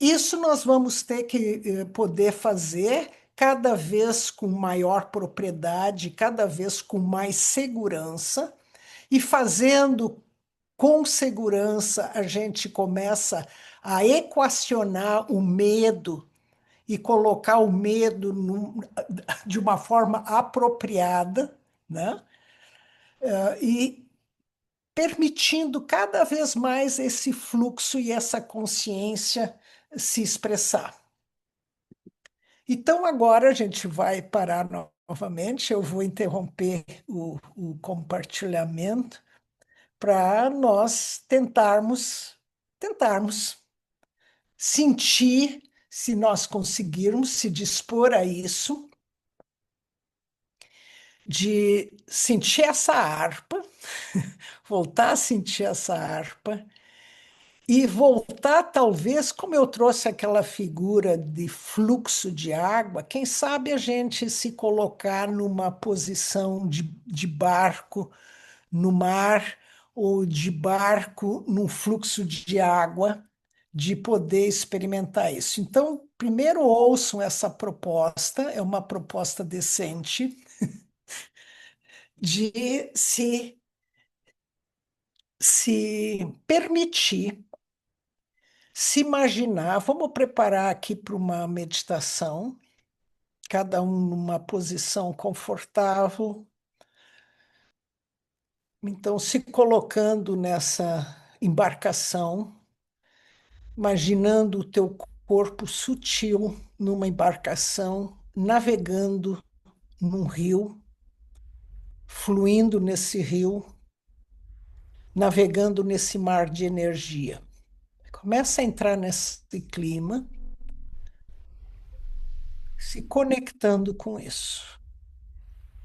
Isso nós vamos ter que poder fazer cada vez com maior propriedade, cada vez com mais segurança, e fazendo com segurança, a gente começa a equacionar o medo e colocar o medo de uma forma apropriada, né? E permitindo cada vez mais esse fluxo e essa consciência se expressar. Então, agora a gente vai parar novamente. Eu vou interromper o compartilhamento para nós tentarmos sentir, se nós conseguirmos se dispor a isso, de sentir essa harpa, voltar a sentir essa harpa e voltar, talvez, como eu trouxe aquela figura de fluxo de água, quem sabe a gente se colocar numa posição de barco no mar ou de barco num fluxo de água, de poder experimentar isso. Então, primeiro ouçam essa proposta, é uma proposta decente, de se permitir, se imaginar. Vamos preparar aqui para uma meditação, cada um numa posição confortável. Então, se colocando nessa embarcação, imaginando o teu corpo sutil numa embarcação, navegando num rio, fluindo nesse rio, navegando nesse mar de energia. Começa a entrar nesse clima, se conectando com isso,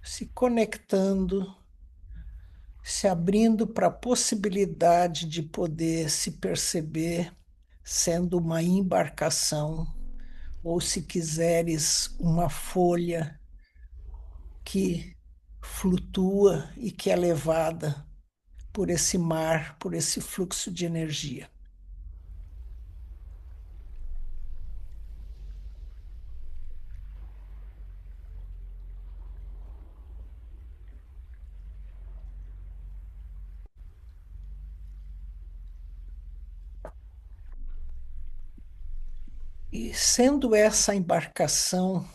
se conectando, se abrindo para a possibilidade de poder se perceber sendo uma embarcação, ou se quiseres, uma folha que flutua e que é levada por esse mar, por esse fluxo de energia. E sendo essa embarcação,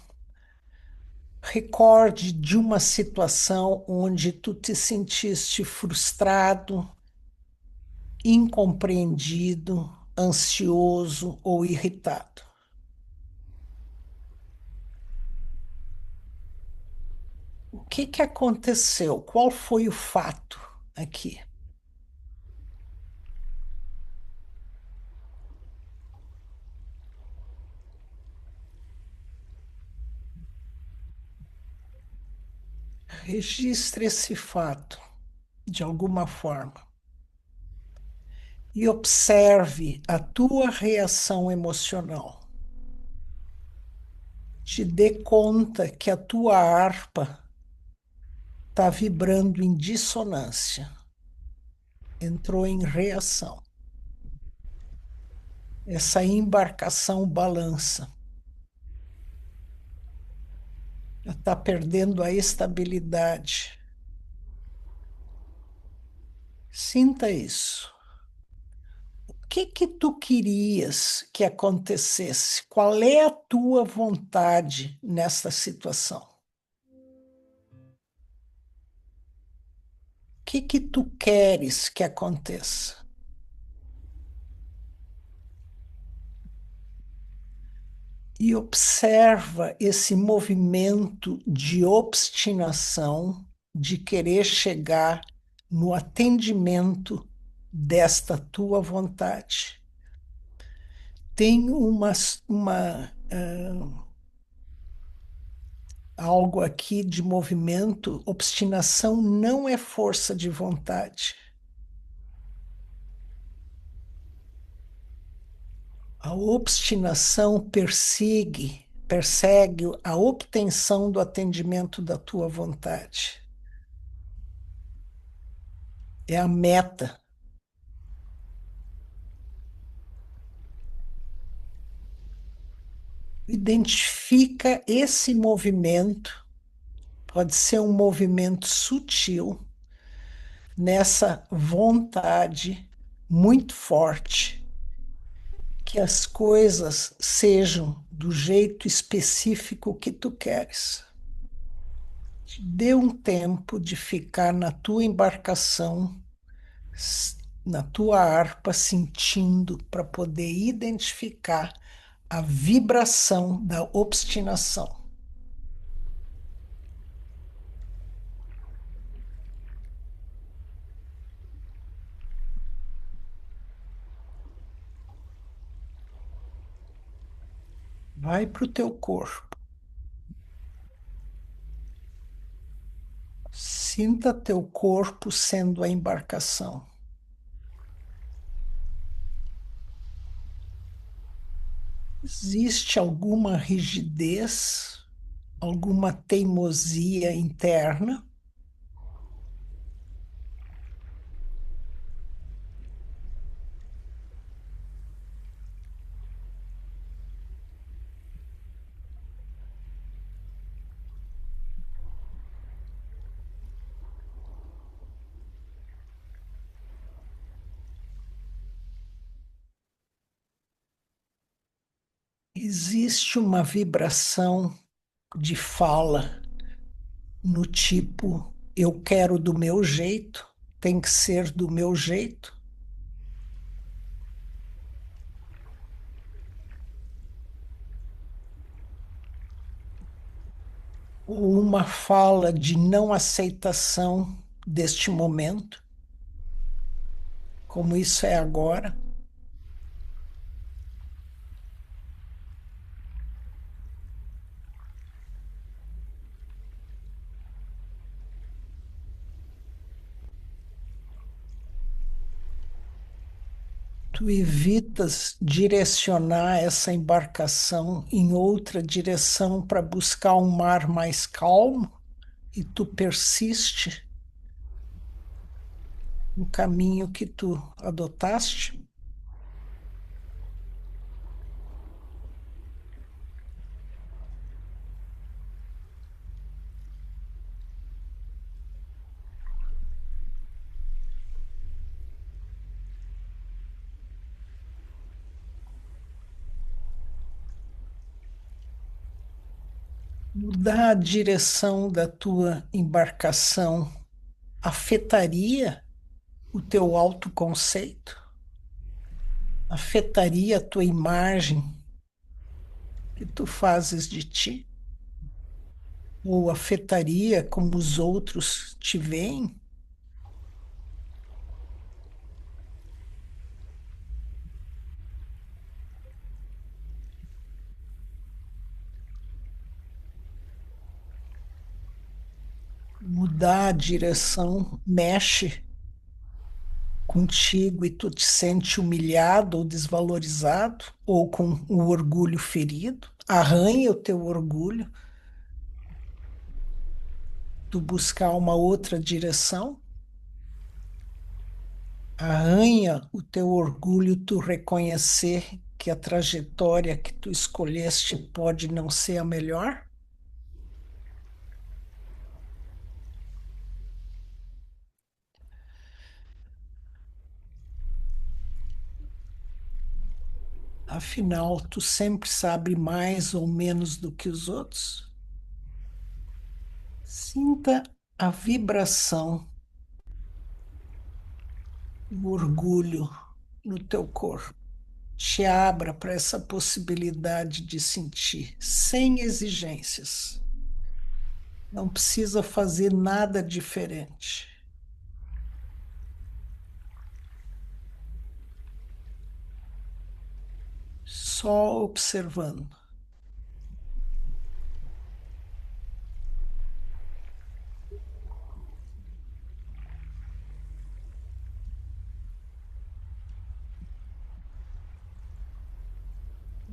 recorde de uma situação onde tu te sentiste frustrado, incompreendido, ansioso ou irritado. O que aconteceu? Qual foi o fato aqui? Registre esse fato de alguma forma e observe a tua reação emocional. Te dê conta que a tua harpa está vibrando em dissonância, entrou em reação. Essa embarcação balança. Está perdendo a estabilidade. Sinta isso. O que que tu querias que acontecesse? Qual é a tua vontade nessa situação? O que que tu queres que aconteça? E observa esse movimento de obstinação, de querer chegar no atendimento desta tua vontade. Tem algo aqui de movimento. Obstinação não é força de vontade. A obstinação persegue a obtenção do atendimento da tua vontade. É a meta. Identifica esse movimento, pode ser um movimento sutil, nessa vontade muito forte que as coisas sejam do jeito específico que tu queres. Te dê um tempo de ficar na tua embarcação, na tua harpa, sentindo para poder identificar a vibração da obstinação. Vai para o teu corpo. Sinta teu corpo sendo a embarcação. Existe alguma rigidez, alguma teimosia interna? Existe uma vibração de fala no tipo: eu quero do meu jeito, tem que ser do meu jeito? Ou uma fala de não aceitação deste momento, como isso é agora? Tu evitas direcionar essa embarcação em outra direção para buscar um mar mais calmo e tu persiste no caminho que tu adotaste? Mudar a direção da tua embarcação afetaria o teu autoconceito? Afetaria a tua imagem que tu fazes de ti? Ou afetaria como os outros te veem? Mudar a direção mexe contigo e tu te sente humilhado ou desvalorizado, ou com o orgulho ferido, arranha o teu orgulho, tu buscar uma outra direção, arranha o teu orgulho, tu reconhecer que a trajetória que tu escolheste pode não ser a melhor. Afinal, tu sempre sabe mais ou menos do que os outros. Sinta a vibração, o orgulho no teu corpo. Te abra para essa possibilidade de sentir, sem exigências. Não precisa fazer nada diferente. Só observando.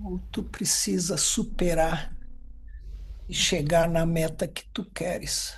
Ou tu precisa superar e chegar na meta que tu queres.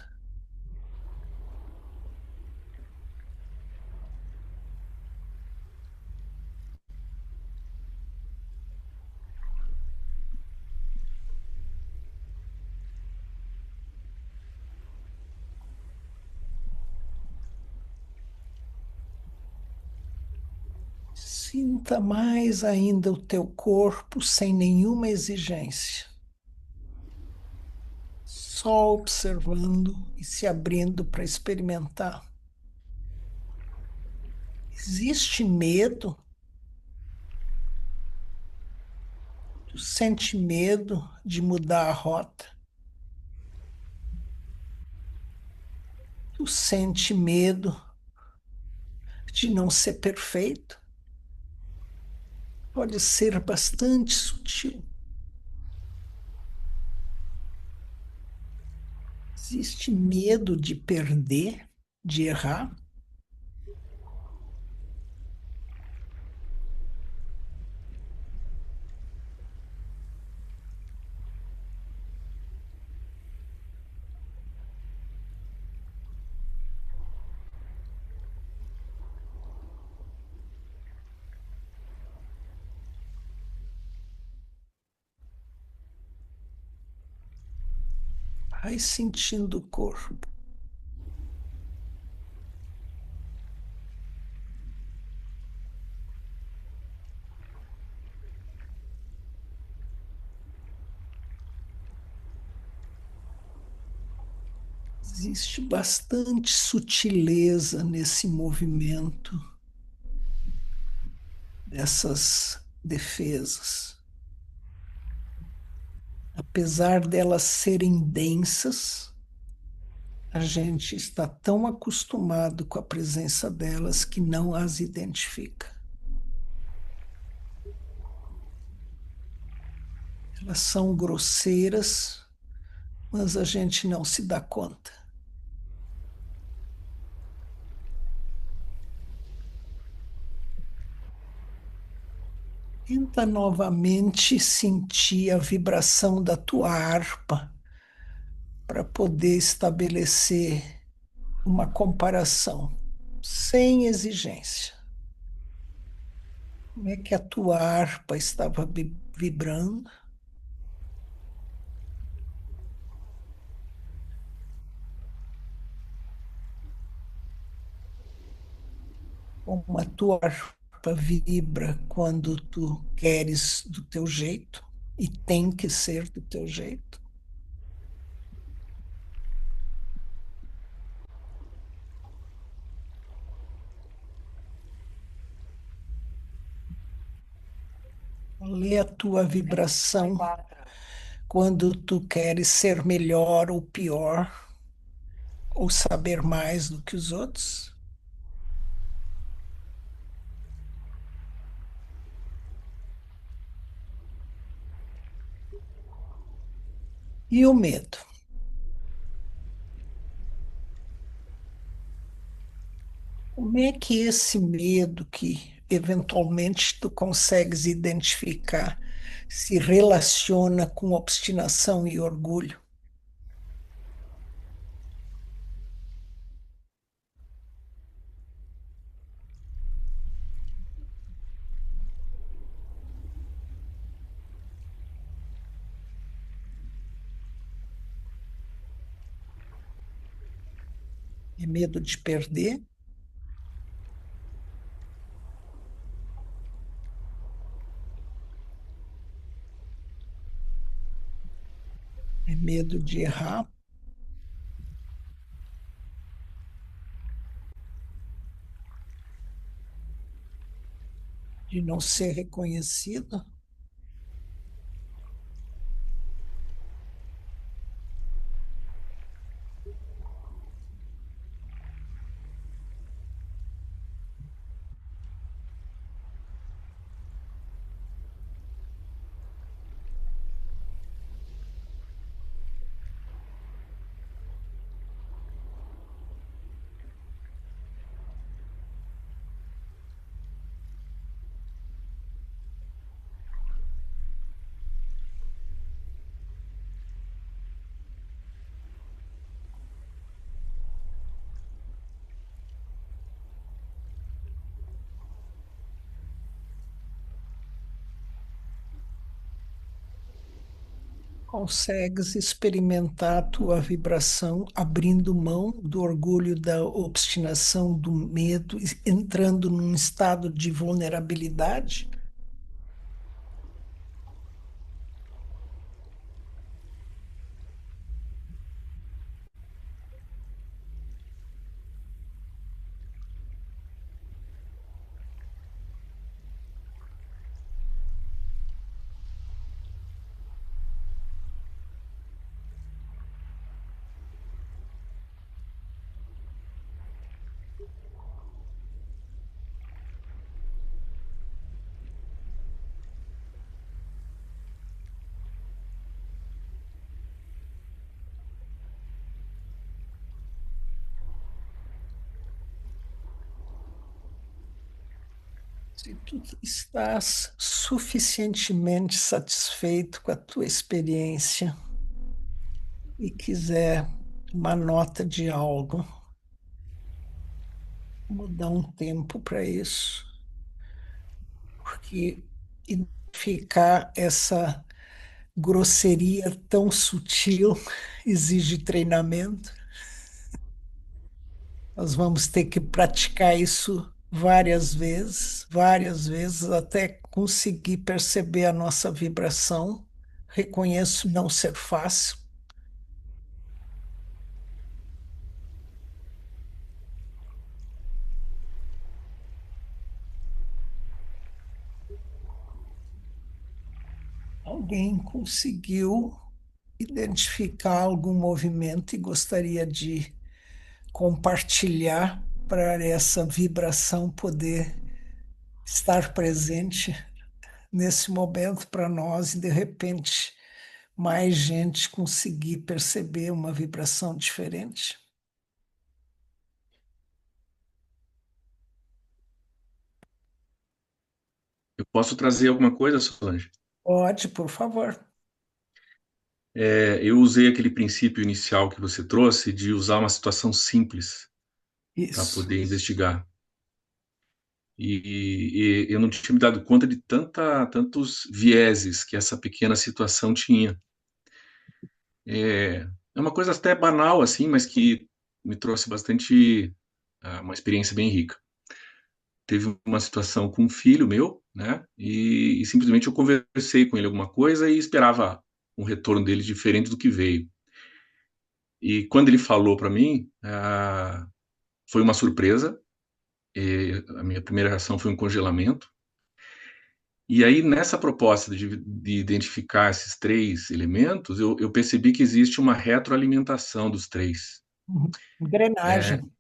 Sinta mais ainda o teu corpo sem nenhuma exigência, só observando e se abrindo para experimentar. Existe medo? Tu sente medo de mudar a rota? Tu sente medo de não ser perfeito? Pode ser bastante sutil. Existe medo de perder, de errar? Vai sentindo o corpo. Existe bastante sutileza nesse movimento, dessas defesas. Apesar delas serem densas, a gente está tão acostumado com a presença delas que não as identifica. Elas são grosseiras, mas a gente não se dá conta. Tenta novamente sentir a vibração da tua harpa para poder estabelecer uma comparação, sem exigência. Como é que a tua harpa estava vibrando? Como a tua harpa vibra quando tu queres do teu jeito e tem que ser do teu jeito? Lê a tua vibração quando tu queres ser melhor ou pior, ou saber mais do que os outros. E o medo? Como é que esse medo que eventualmente tu consegues identificar se relaciona com obstinação e orgulho? É medo de perder? É medo de errar, de não ser reconhecido. Consegues experimentar a tua vibração abrindo mão do orgulho, da obstinação, do medo, entrando num estado de vulnerabilidade? Se tu estás suficientemente satisfeito com a tua experiência e quiser uma nota de algo, vou dar um tempo para isso, porque identificar essa grosseria tão sutil exige treinamento. Nós vamos ter que praticar isso várias vezes, até conseguir perceber a nossa vibração. Reconheço não ser fácil. Alguém conseguiu identificar algum movimento e gostaria de compartilhar para essa vibração poder estar presente nesse momento para nós e, de repente, mais gente conseguir perceber uma vibração diferente? Eu posso trazer alguma coisa, Solange? Pode, por favor. Eu usei aquele princípio inicial que você trouxe de usar uma situação simples para Isso. poder investigar. E eu não tinha me dado conta de tantos vieses que essa pequena situação tinha. É uma coisa até banal, assim, mas que me trouxe bastante, uma experiência bem rica. Teve uma situação com um filho meu, né? E simplesmente eu conversei com ele alguma coisa e esperava um retorno dele diferente do que veio. E quando ele falou para mim, foi uma surpresa. A minha primeira reação foi um congelamento. E aí, nessa proposta de identificar esses três elementos, eu percebi que existe uma retroalimentação dos três. Engrenagem.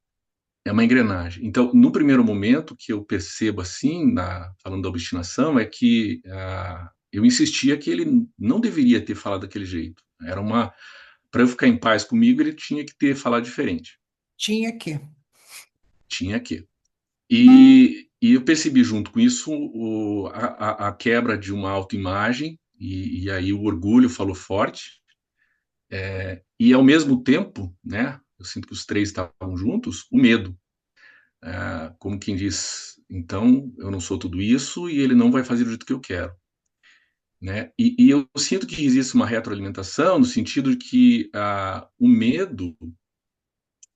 É uma engrenagem. Então, no primeiro momento que eu percebo assim, falando da obstinação, é que eu insistia que ele não deveria ter falado daquele jeito. Para eu ficar em paz comigo, ele tinha que ter falado diferente. Tinha que. Tinha que. E eu percebi junto com isso a quebra de uma autoimagem, e aí o orgulho falou forte, e ao mesmo tempo, né, eu sinto que os três estavam juntos, o medo. Como quem diz, então eu não sou tudo isso e ele não vai fazer do jeito que eu quero. Né? E eu sinto que existe uma retroalimentação no sentido de que o medo,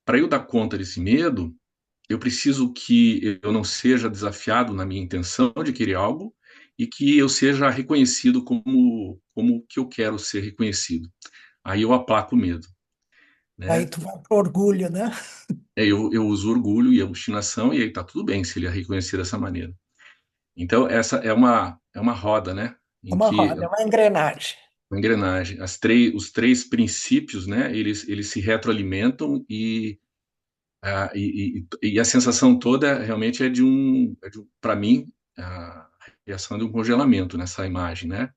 para eu dar conta desse medo, eu preciso que eu não seja desafiado na minha intenção de querer algo e que eu seja reconhecido como que eu quero ser reconhecido. aí eu aplaco o medo, Aí né? tu vai pro orgulho, né? Eu uso orgulho e a obstinação, e aí tá tudo bem se ele a reconhecer dessa maneira. Então, essa é uma roda, né? É Em uma que roda, é uma engrenagem. uma engrenagem, os três princípios, né? Eles se retroalimentam e a sensação toda realmente para mim, a reação de um congelamento nessa imagem, né?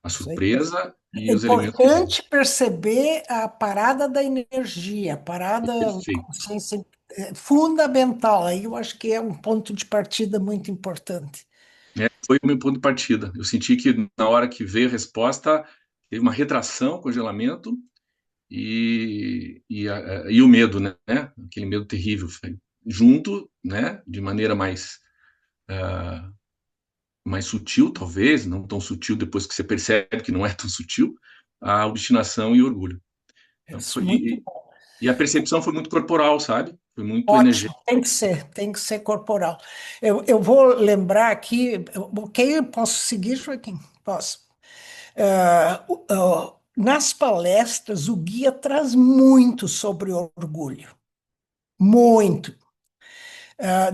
A Isso aí. surpresa É e os elementos de vida. importante perceber a parada da energia, a parada da Perfeito. consciência é fundamental. Aí eu acho que é um ponto de partida muito importante. Foi o meu ponto de partida. Eu senti que na hora que veio a resposta, teve uma retração, congelamento e o medo, né? Aquele medo terrível, junto, né? De maneira mais sutil, talvez, não tão sutil depois que você percebe que não é tão sutil, a obstinação e o orgulho. Então, Isso, muito e a percepção foi muito corporal, sabe? Foi muito ótimo, energética. tem que ser corporal. Eu vou lembrar aqui, ok, eu posso seguir, Joaquim? Posso. Nas palestras, o guia traz muito sobre orgulho, muito.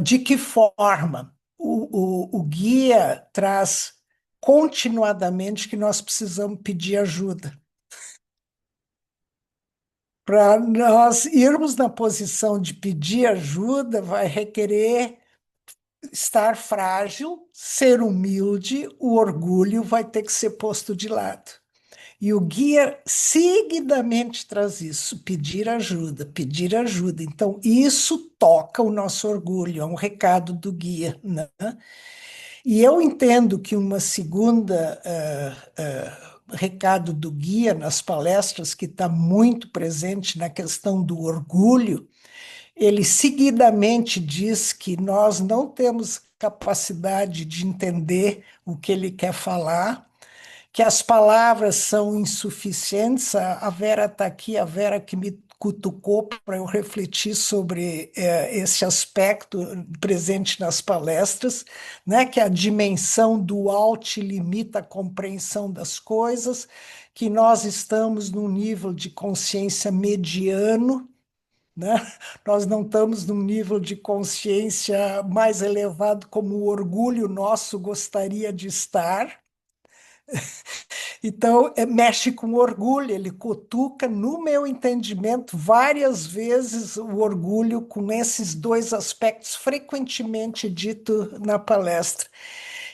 De que forma? O guia traz continuadamente que nós precisamos pedir ajuda. Para nós irmos na posição de pedir ajuda, vai requerer estar frágil, ser humilde, o orgulho vai ter que ser posto de lado. E o guia seguidamente traz isso, pedir ajuda, pedir ajuda. Então, isso toca o nosso orgulho, é um recado do guia, né? E eu entendo que uma segunda recado do guia nas palestras, que está muito presente na questão do orgulho, ele seguidamente diz que nós não temos capacidade de entender o que ele quer falar, que as palavras são insuficientes. A Vera está aqui, a Vera que me cutucou para eu refletir sobre esse aspecto presente nas palestras, né, que a dimensão dual te limita a compreensão das coisas, que nós estamos num nível de consciência mediano, né? Nós não estamos num nível de consciência mais elevado como o orgulho nosso gostaria de estar. Então, mexe com o orgulho, ele cutuca, no meu entendimento, várias vezes o orgulho com esses dois aspectos frequentemente dito na palestra.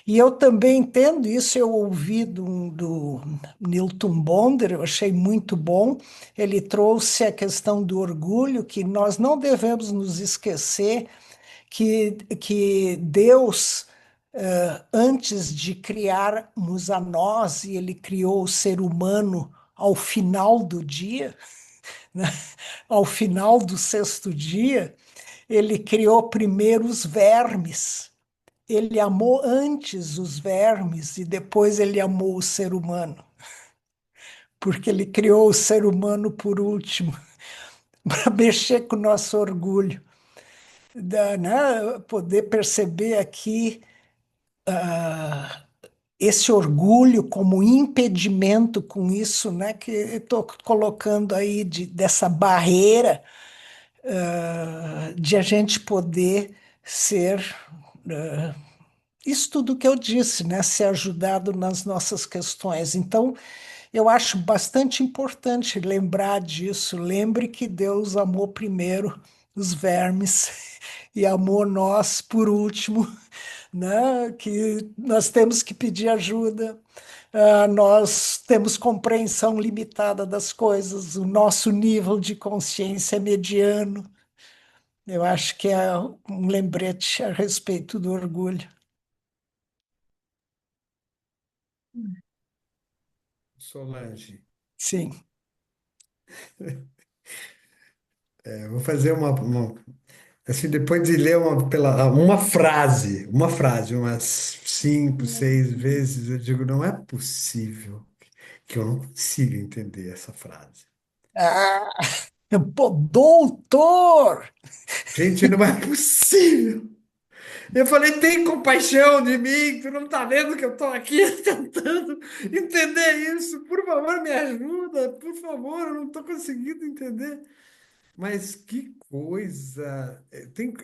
E eu também entendo isso, eu ouvi do Newton Bonder, eu achei muito bom. Ele trouxe a questão do orgulho, que nós não devemos nos esquecer que Deus, antes de criarmos a nós, e ele criou o ser humano ao final do dia, né? Ao final do sexto dia, ele criou primeiro os vermes. Ele amou antes os vermes e depois ele amou o ser humano, porque ele criou o ser humano por último, para mexer com o nosso orgulho, né? Poder perceber aqui esse orgulho como impedimento com isso, né, que eu estou colocando aí dessa barreira de a gente poder ser isso tudo que eu disse, né, ser ajudado nas nossas questões. Então, eu acho bastante importante lembrar disso. Lembre que Deus amou primeiro os vermes e amou nós por último, né? Que nós temos que pedir ajuda. Nós temos compreensão limitada das coisas, o nosso nível de consciência é mediano. Eu acho que é um lembrete a respeito do orgulho. Solange, Sim. vou fazer assim, depois de ler uma frase, umas 5, 6 vezes, eu digo, não é possível que eu não consiga entender essa frase. Ah, pô, doutor! Gente, não é possível. Eu falei, tem compaixão de mim, tu não tá vendo que eu tô aqui tentando entender isso. Por favor, me ajuda, por favor, eu não tô conseguindo entender. Mas que coisa!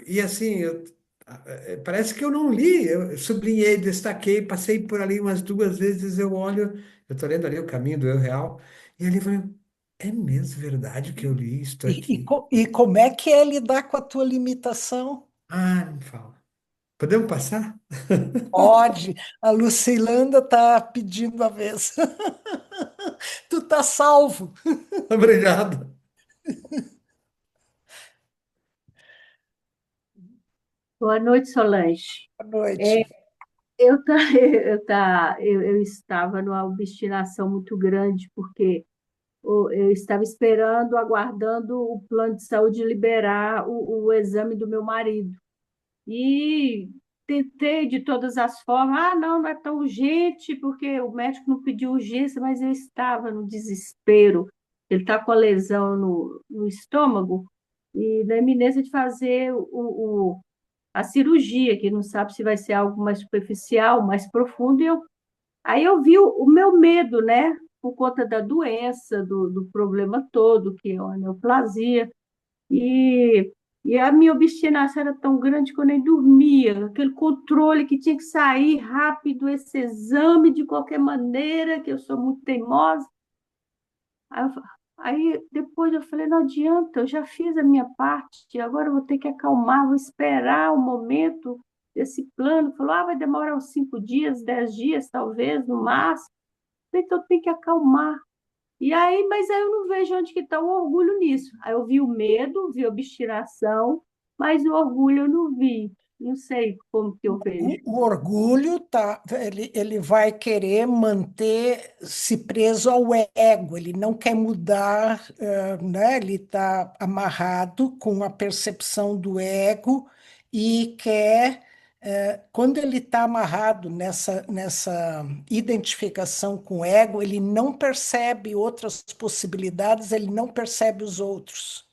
E assim, parece que eu não li. Eu sublinhei, destaquei, passei por ali umas duas vezes. Eu olho, eu estou lendo ali O Caminho do Eu Real, e ali eu falei, é mesmo verdade que eu li isto aqui? E como é que é lidar com a tua limitação? Ah, não fala. Podemos passar? Pode, a Lucilanda está pedindo a vez. Tu tá salvo. Obrigado. Boa noite, Solange. Boa noite. Eu estava numa obstinação muito grande, porque eu estava esperando, aguardando o plano de saúde liberar o exame do meu marido. E tentei de todas as formas, não é tão urgente, porque o médico não pediu urgência, mas eu estava no desespero. Ele está com a lesão no estômago e na iminência de fazer a cirurgia, que não sabe se vai ser algo mais superficial, mais profundo. Aí eu vi o meu medo, né? Por conta da doença, do problema todo, que é a neoplasia. E, e a minha obstinação era tão grande que eu nem dormia. Aquele controle que tinha que sair rápido, esse exame de qualquer maneira, que eu sou muito teimosa. Aí depois eu falei, não adianta, eu já fiz a minha parte, agora eu vou ter que acalmar, vou esperar o momento desse plano. Falou, vai demorar uns 5 dias, 10 dias, talvez, no máximo. Então eu tenho que acalmar. Mas aí eu não vejo onde que está o orgulho nisso. Aí eu vi o medo, vi a obstinação, mas o orgulho eu não vi. Não sei como que eu vejo. O orgulho tá, ele vai querer manter-se preso ao ego, ele não quer mudar, né? Ele está amarrado com a percepção do ego e quer, quando ele está amarrado nessa identificação com o ego, ele não percebe outras possibilidades, ele não percebe os outros.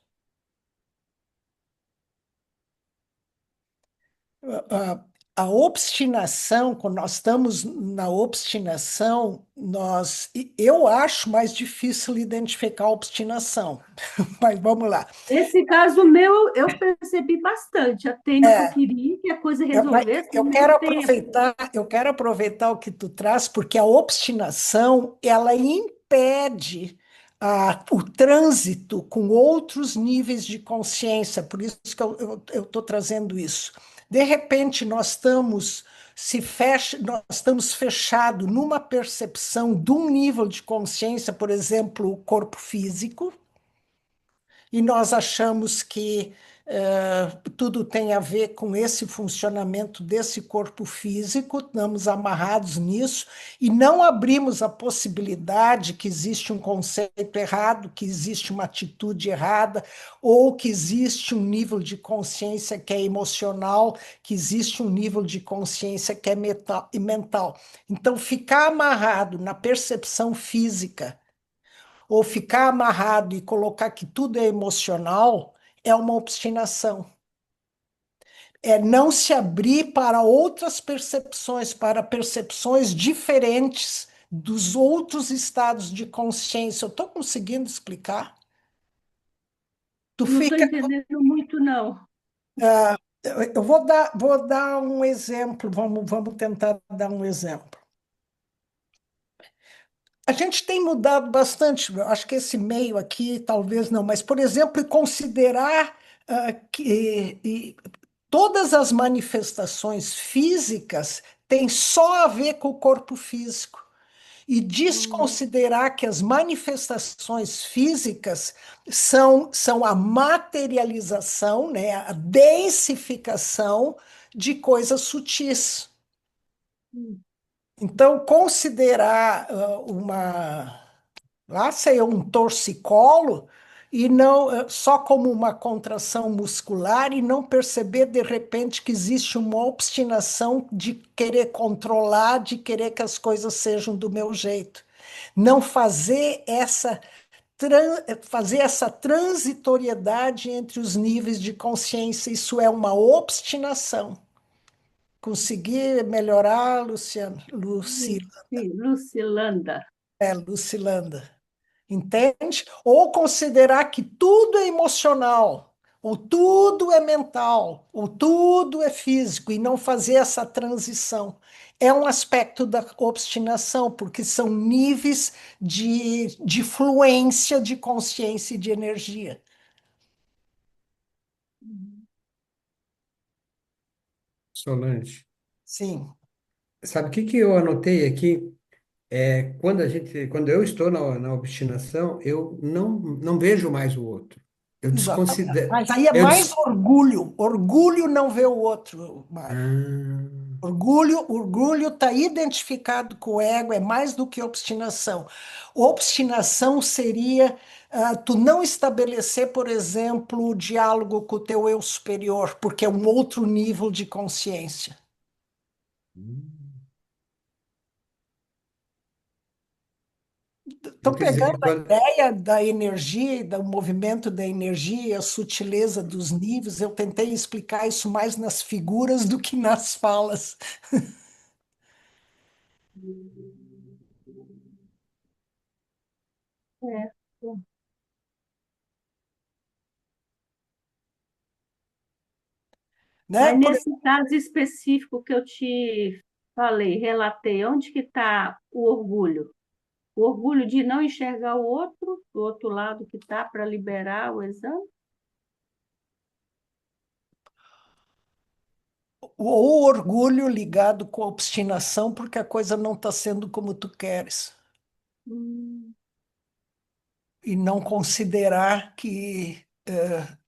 a, a obstinação, quando nós estamos na obstinação, eu acho mais difícil identificar a obstinação, mas vamos lá. Nesse caso meu, eu percebi bastante. A Tênia que eu É, queria que a coisa mas resolvesse no meu tempo. eu quero aproveitar o que tu traz, porque a obstinação, ela impede o trânsito com outros níveis de consciência, por isso que eu estou trazendo isso. De repente, nós estamos fechados numa percepção de um nível de consciência, por exemplo, o corpo físico, e nós achamos que tudo tem a ver com esse funcionamento desse corpo físico, estamos amarrados nisso e não abrimos a possibilidade que existe um conceito errado, que existe uma atitude errada, ou que existe um nível de consciência que é emocional, que existe um nível de consciência que é mental. Então, ficar amarrado na percepção física ou ficar amarrado e colocar que tudo é emocional, é uma obstinação. É não se abrir para outras percepções, para percepções diferentes dos outros estados de consciência. Eu estou conseguindo explicar? Tu Não estou fica. entendendo muito, não. Eu vou dar um exemplo, vamos tentar dar um exemplo. A gente tem mudado bastante, eu acho que esse meio aqui talvez não, mas, por exemplo, considerar que todas as manifestações físicas têm só a ver com o corpo físico. E Hum, desconsiderar que as manifestações físicas são a materialização, né, a densificação de coisas sutis. hum, Então, considerar lá sei eu, um torcicolo e não só como uma contração muscular e não perceber de repente que existe uma obstinação de querer controlar, de querer que as coisas sejam do meu jeito. Não fazer essa transitoriedade entre os níveis de consciência, isso é uma obstinação. Consegui melhorar, Luciana? Lucilanda. Lucilanda. Entende? Ou considerar que tudo é emocional, ou tudo é mental, ou tudo é físico, e não fazer essa transição. É um aspecto da obstinação, porque são níveis de fluência de consciência e de energia. Solange, Sim, sabe o que que eu anotei aqui? Quando eu estou na obstinação, eu não vejo mais o outro. Eu exatamente. desconsidero. Mas aí é Eu mais des... orgulho. Orgulho não vê o outro, Mário. Ah, Orgulho está identificado com o ego, é mais do que obstinação. Obstinação seria tu não estabelecer, por exemplo, o diálogo com o teu eu superior, porque é um outro nível de consciência. então Estão quer dizer pegando que a quando. ideia da energia, e do movimento da energia, e a sutileza dos níveis. Eu tentei explicar isso mais nas figuras do que nas falas. É. Né? Mas Por nesse caso específico que eu te falei, relatei, onde que está o orgulho? O orgulho de não enxergar o outro, do outro lado que está para liberar o exame? Ou orgulho ligado com a obstinação, porque a coisa não está sendo como tu queres. Hum, E não considerar que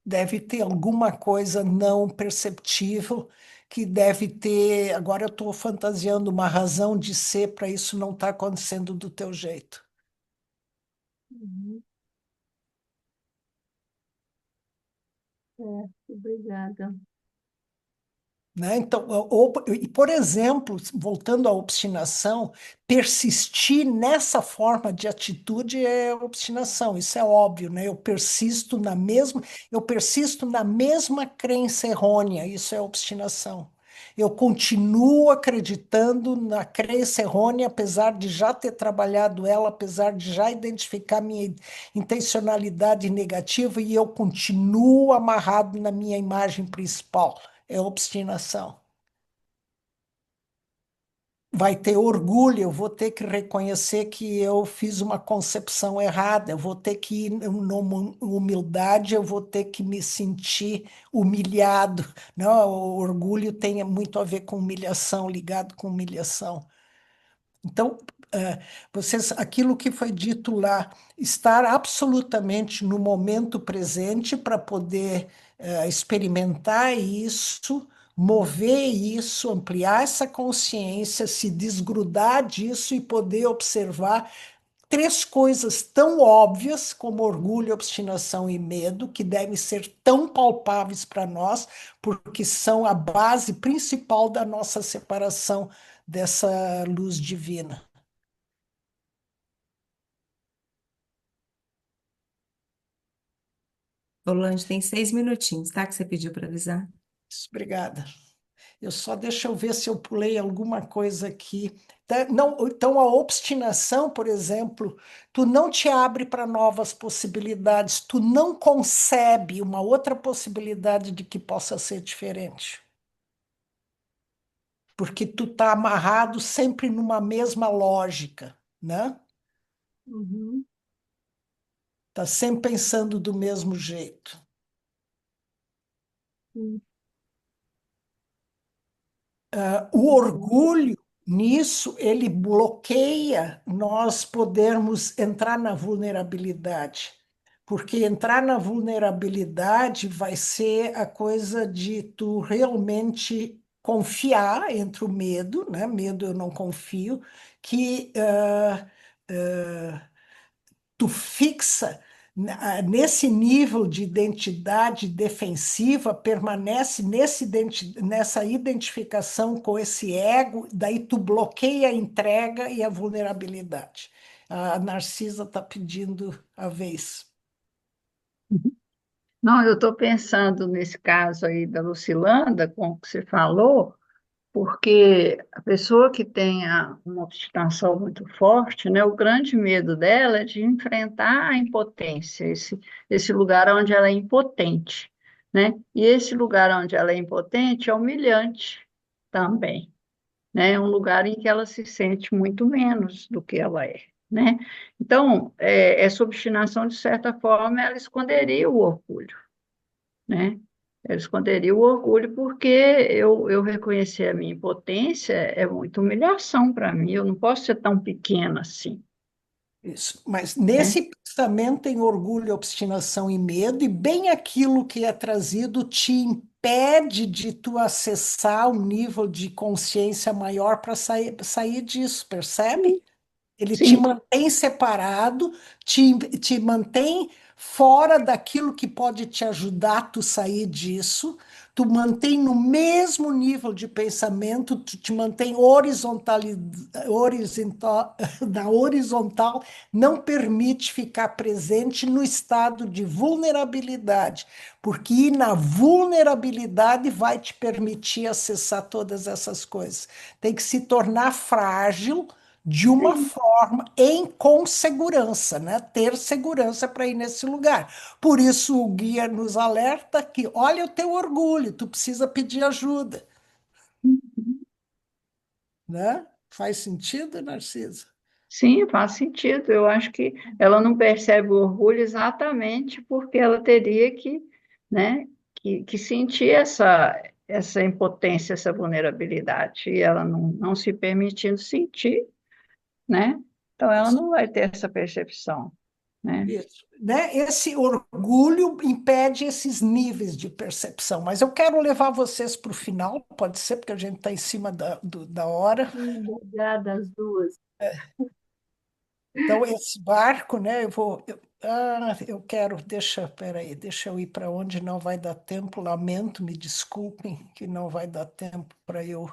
deve ter alguma coisa não perceptível, que deve ter. Agora eu estou fantasiando uma razão de ser para isso não estar acontecendo do teu jeito. uhum, obrigada. Né? Então, e, por exemplo, voltando à obstinação, persistir nessa forma de atitude é obstinação, isso é óbvio, né? Eu persisto na mesma crença errônea, isso é obstinação. Eu continuo acreditando na crença errônea, apesar de já ter trabalhado ela, apesar de já identificar minha intencionalidade negativa, e eu continuo amarrado na minha imagem principal. É obstinação. Vai ter orgulho, eu vou ter que reconhecer que eu fiz uma concepção errada, eu vou ter que ir numa humildade, eu vou ter que me sentir humilhado. Não, o orgulho tem muito a ver com humilhação, ligado com humilhação. Então, aquilo que foi dito lá, estar absolutamente no momento presente para poder experimentar isso, mover isso, ampliar essa consciência, se desgrudar disso e poder observar três coisas tão óbvias como orgulho, obstinação e medo, que devem ser tão palpáveis para nós, porque são a base principal da nossa separação dessa luz divina. Solange, tem 6 minutinhos, tá? Que você pediu para avisar. Obrigada. Deixa eu ver se eu pulei alguma coisa aqui. Não, então, a obstinação, por exemplo, tu não te abre para novas possibilidades, tu não concebe uma outra possibilidade de que possa ser diferente. Porque tu está amarrado sempre numa mesma lógica, né? Uhum, Tá sempre pensando do mesmo jeito. sim, O uhum, orgulho, nisso, ele bloqueia nós podermos entrar na vulnerabilidade. Porque entrar na vulnerabilidade vai ser a coisa de tu realmente confiar entre o medo, né? Medo eu não confio, que tu fixa nesse nível de identidade defensiva, permanece nessa identificação com esse ego, daí tu bloqueia a entrega e a vulnerabilidade. A Narcisa está pedindo a vez. Não, eu estou pensando nesse caso aí da Lucilanda, com o que você falou, porque a pessoa que tenha uma obstinação muito forte, né, o grande medo dela é de enfrentar a impotência, esse lugar onde ela é impotente, né? E esse lugar onde ela é impotente é humilhante também, né? É um lugar em que ela se sente muito menos do que ela é, né? Então, essa obstinação, de certa forma, ela esconderia o orgulho, né? Eu esconderia o orgulho porque eu reconhecer a minha impotência é muita humilhação para mim. Eu não posso ser tão pequena assim, Isso. Mas né? nesse pensamento tem orgulho, obstinação e medo, e bem aquilo que é trazido te impede de tu acessar um nível de consciência maior para sair disso, percebe? Ele te Sim, mantém separado, te mantém fora daquilo que pode te ajudar a tu sair disso, tu mantém no mesmo nível de pensamento, tu te mantém horizontal, na horizontal, não permite ficar presente no estado de vulnerabilidade, porque ir na vulnerabilidade vai te permitir acessar todas essas coisas. Tem que se tornar frágil de uma sim, forma com segurança, né? Ter segurança para ir nesse lugar. Por isso o guia nos alerta que olha o teu orgulho, tu precisa pedir ajuda, né? Faz sentido, Narciso? sim, faz sentido. Eu acho que ela não percebe o orgulho exatamente porque ela teria que, né, que sentir essa impotência, essa vulnerabilidade, e ela não se permitindo sentir, né? Então ela Isso. não vai ter essa percepção, né? Isso, né? Esse orgulho impede esses níveis de percepção, mas eu quero levar vocês para o final, pode ser, porque a gente está em cima da hora. Obrigada, as duas. Então, esse barco, né? Eu quero, peraí, deixa eu ir para onde não vai dar tempo. Lamento, me desculpem, que não vai dar tempo para eu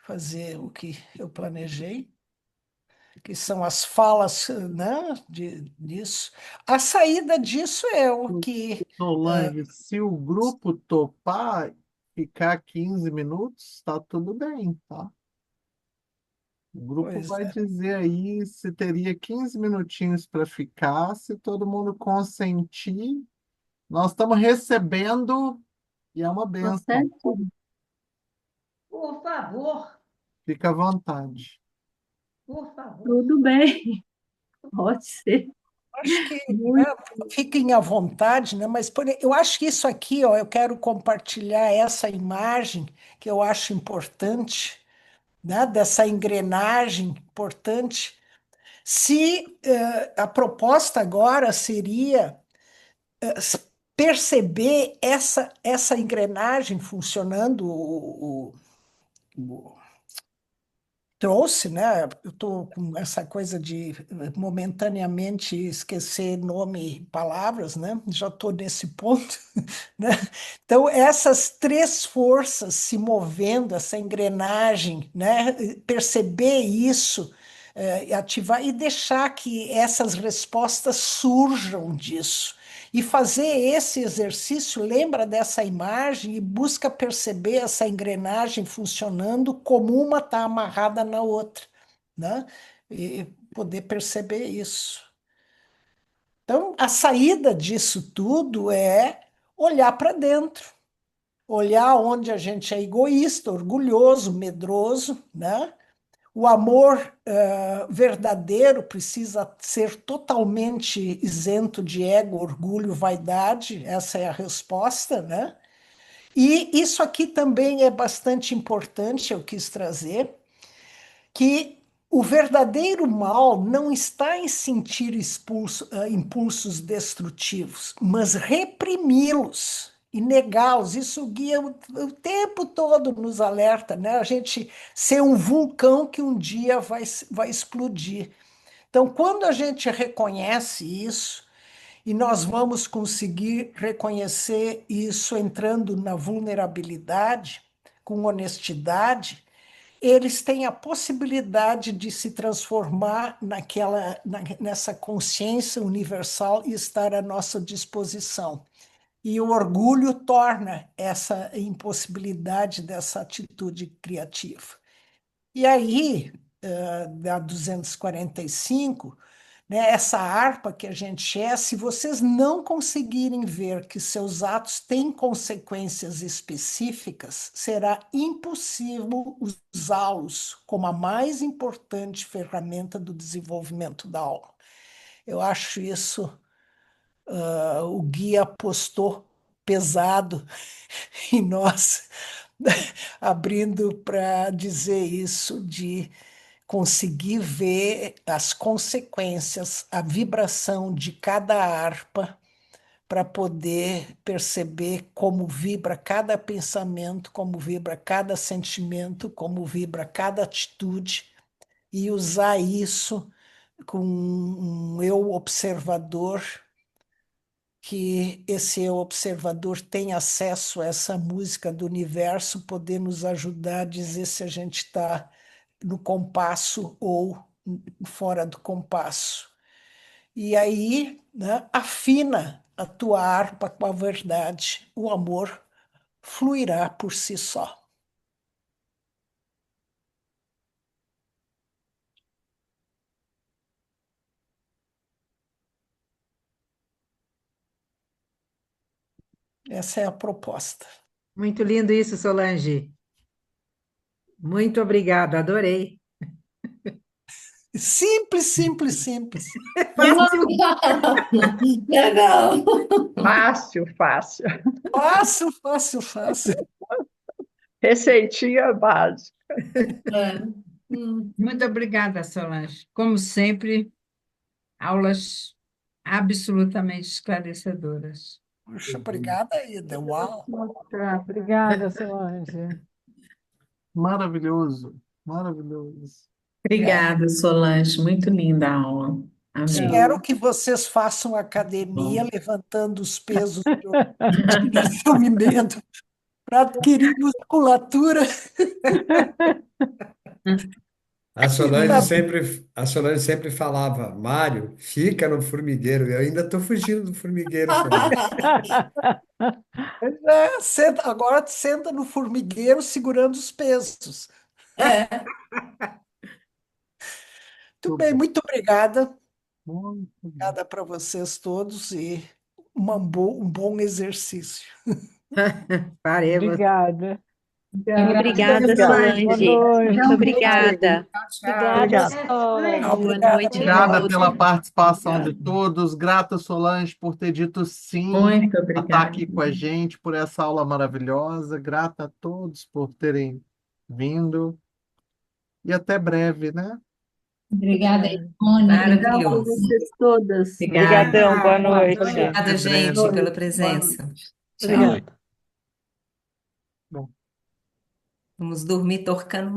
fazer o que eu planejei, que são as falas, né? Disso. A saída disso é o que, Solange, se o grupo topar ficar 15 minutos, tá tudo bem, tá? O grupo pois vai é, dizer aí se teria 15 minutinhos para ficar, se todo mundo consentir. Nós estamos recebendo e é uma Tô benção. certo? Por favor, Fica à vontade. por favor. Tudo bem, pode ser. acho que, né, Muito. fiquem à vontade, né? Mas eu acho que isso aqui, ó, eu quero compartilhar essa imagem que eu acho importante, né, dessa engrenagem importante. Se a proposta agora seria perceber essa engrenagem funcionando, o- trouxe, né? Eu estou com essa coisa de momentaneamente esquecer nome e palavras, né? Já estou nesse ponto, né? Então, essas três forças se movendo, essa engrenagem, né? Perceber isso, e ativar e deixar que essas respostas surjam disso. E fazer esse exercício, lembra dessa imagem e busca perceber essa engrenagem funcionando como uma está amarrada na outra, né? E poder perceber isso. Então, a saída disso tudo é olhar para dentro, olhar onde a gente é egoísta, orgulhoso, medroso, né? O amor verdadeiro precisa ser totalmente isento de ego, orgulho, vaidade. Essa é a resposta, né? E isso aqui também é bastante importante, eu quis trazer, que o verdadeiro mal não está em sentir impulsos destrutivos, mas reprimi-los e negá-los. Isso o guia o tempo todo nos alerta, né? A gente ser um vulcão que um dia vai explodir. Então, quando a gente reconhece isso, e nós vamos conseguir reconhecer isso entrando na vulnerabilidade, com honestidade, eles têm a possibilidade de se transformar nessa consciência universal e estar à nossa disposição. E o orgulho torna essa impossibilidade dessa atitude criativa. E aí, da 245, né, essa harpa que a gente é, se vocês não conseguirem ver que seus atos têm consequências específicas, será impossível usá-los como a mais importante ferramenta do desenvolvimento da alma. Eu acho isso, o guia apostou pesado em nós, abrindo para dizer isso de conseguir ver as consequências, a vibração de cada harpa, para poder perceber como vibra cada pensamento, como vibra cada sentimento, como vibra cada atitude, e usar isso com um eu observador, que esse eu observador tem acesso a essa música do universo, poder nos ajudar a dizer se a gente está no compasso ou fora do compasso. E aí, né, afina a tua harpa com a verdade. O amor fluirá por si só. Essa é a proposta. Muito lindo isso, Solange. Muito obrigada, adorei. Simples, simples, simples. Fácil. Legal. Fácil, fácil. Fácil, fácil, fácil. Receitinha básica. Muito obrigada, Solange. Como sempre, aulas absolutamente esclarecedoras. Puxa, obrigada, Ida. Uau. Obrigada, Solange. Maravilhoso, maravilhoso. Obrigada, Solange. Muito linda a aula. Amém. Espero que vocês façam academia levantando os pesos de movimento para adquirir musculatura. A Solange sempre falava, Mário, fica no formigueiro. Eu ainda estou fugindo do formigueiro, Solange. Agora senta no formigueiro segurando os pesos. Muito bem, muito obrigada. Obrigada para vocês todos e um bom exercício. Faremos. Obrigada. Obrigada, Solange. Muito obrigada. Obrigada, Solange. Boa noite a Obrigada todos. pela participação de todos. Grata, Solange, por ter dito sim Muito a estar obrigada. aqui com a gente, por essa aula maravilhosa. Grata a todos por terem vindo. E até breve, né? Obrigada, Ivone. Maravilhoso. Vocês todas. Obrigadão, boa noite. Obrigada, gente, pela presença. Tchau. Obrigado. Vamos dormir torcando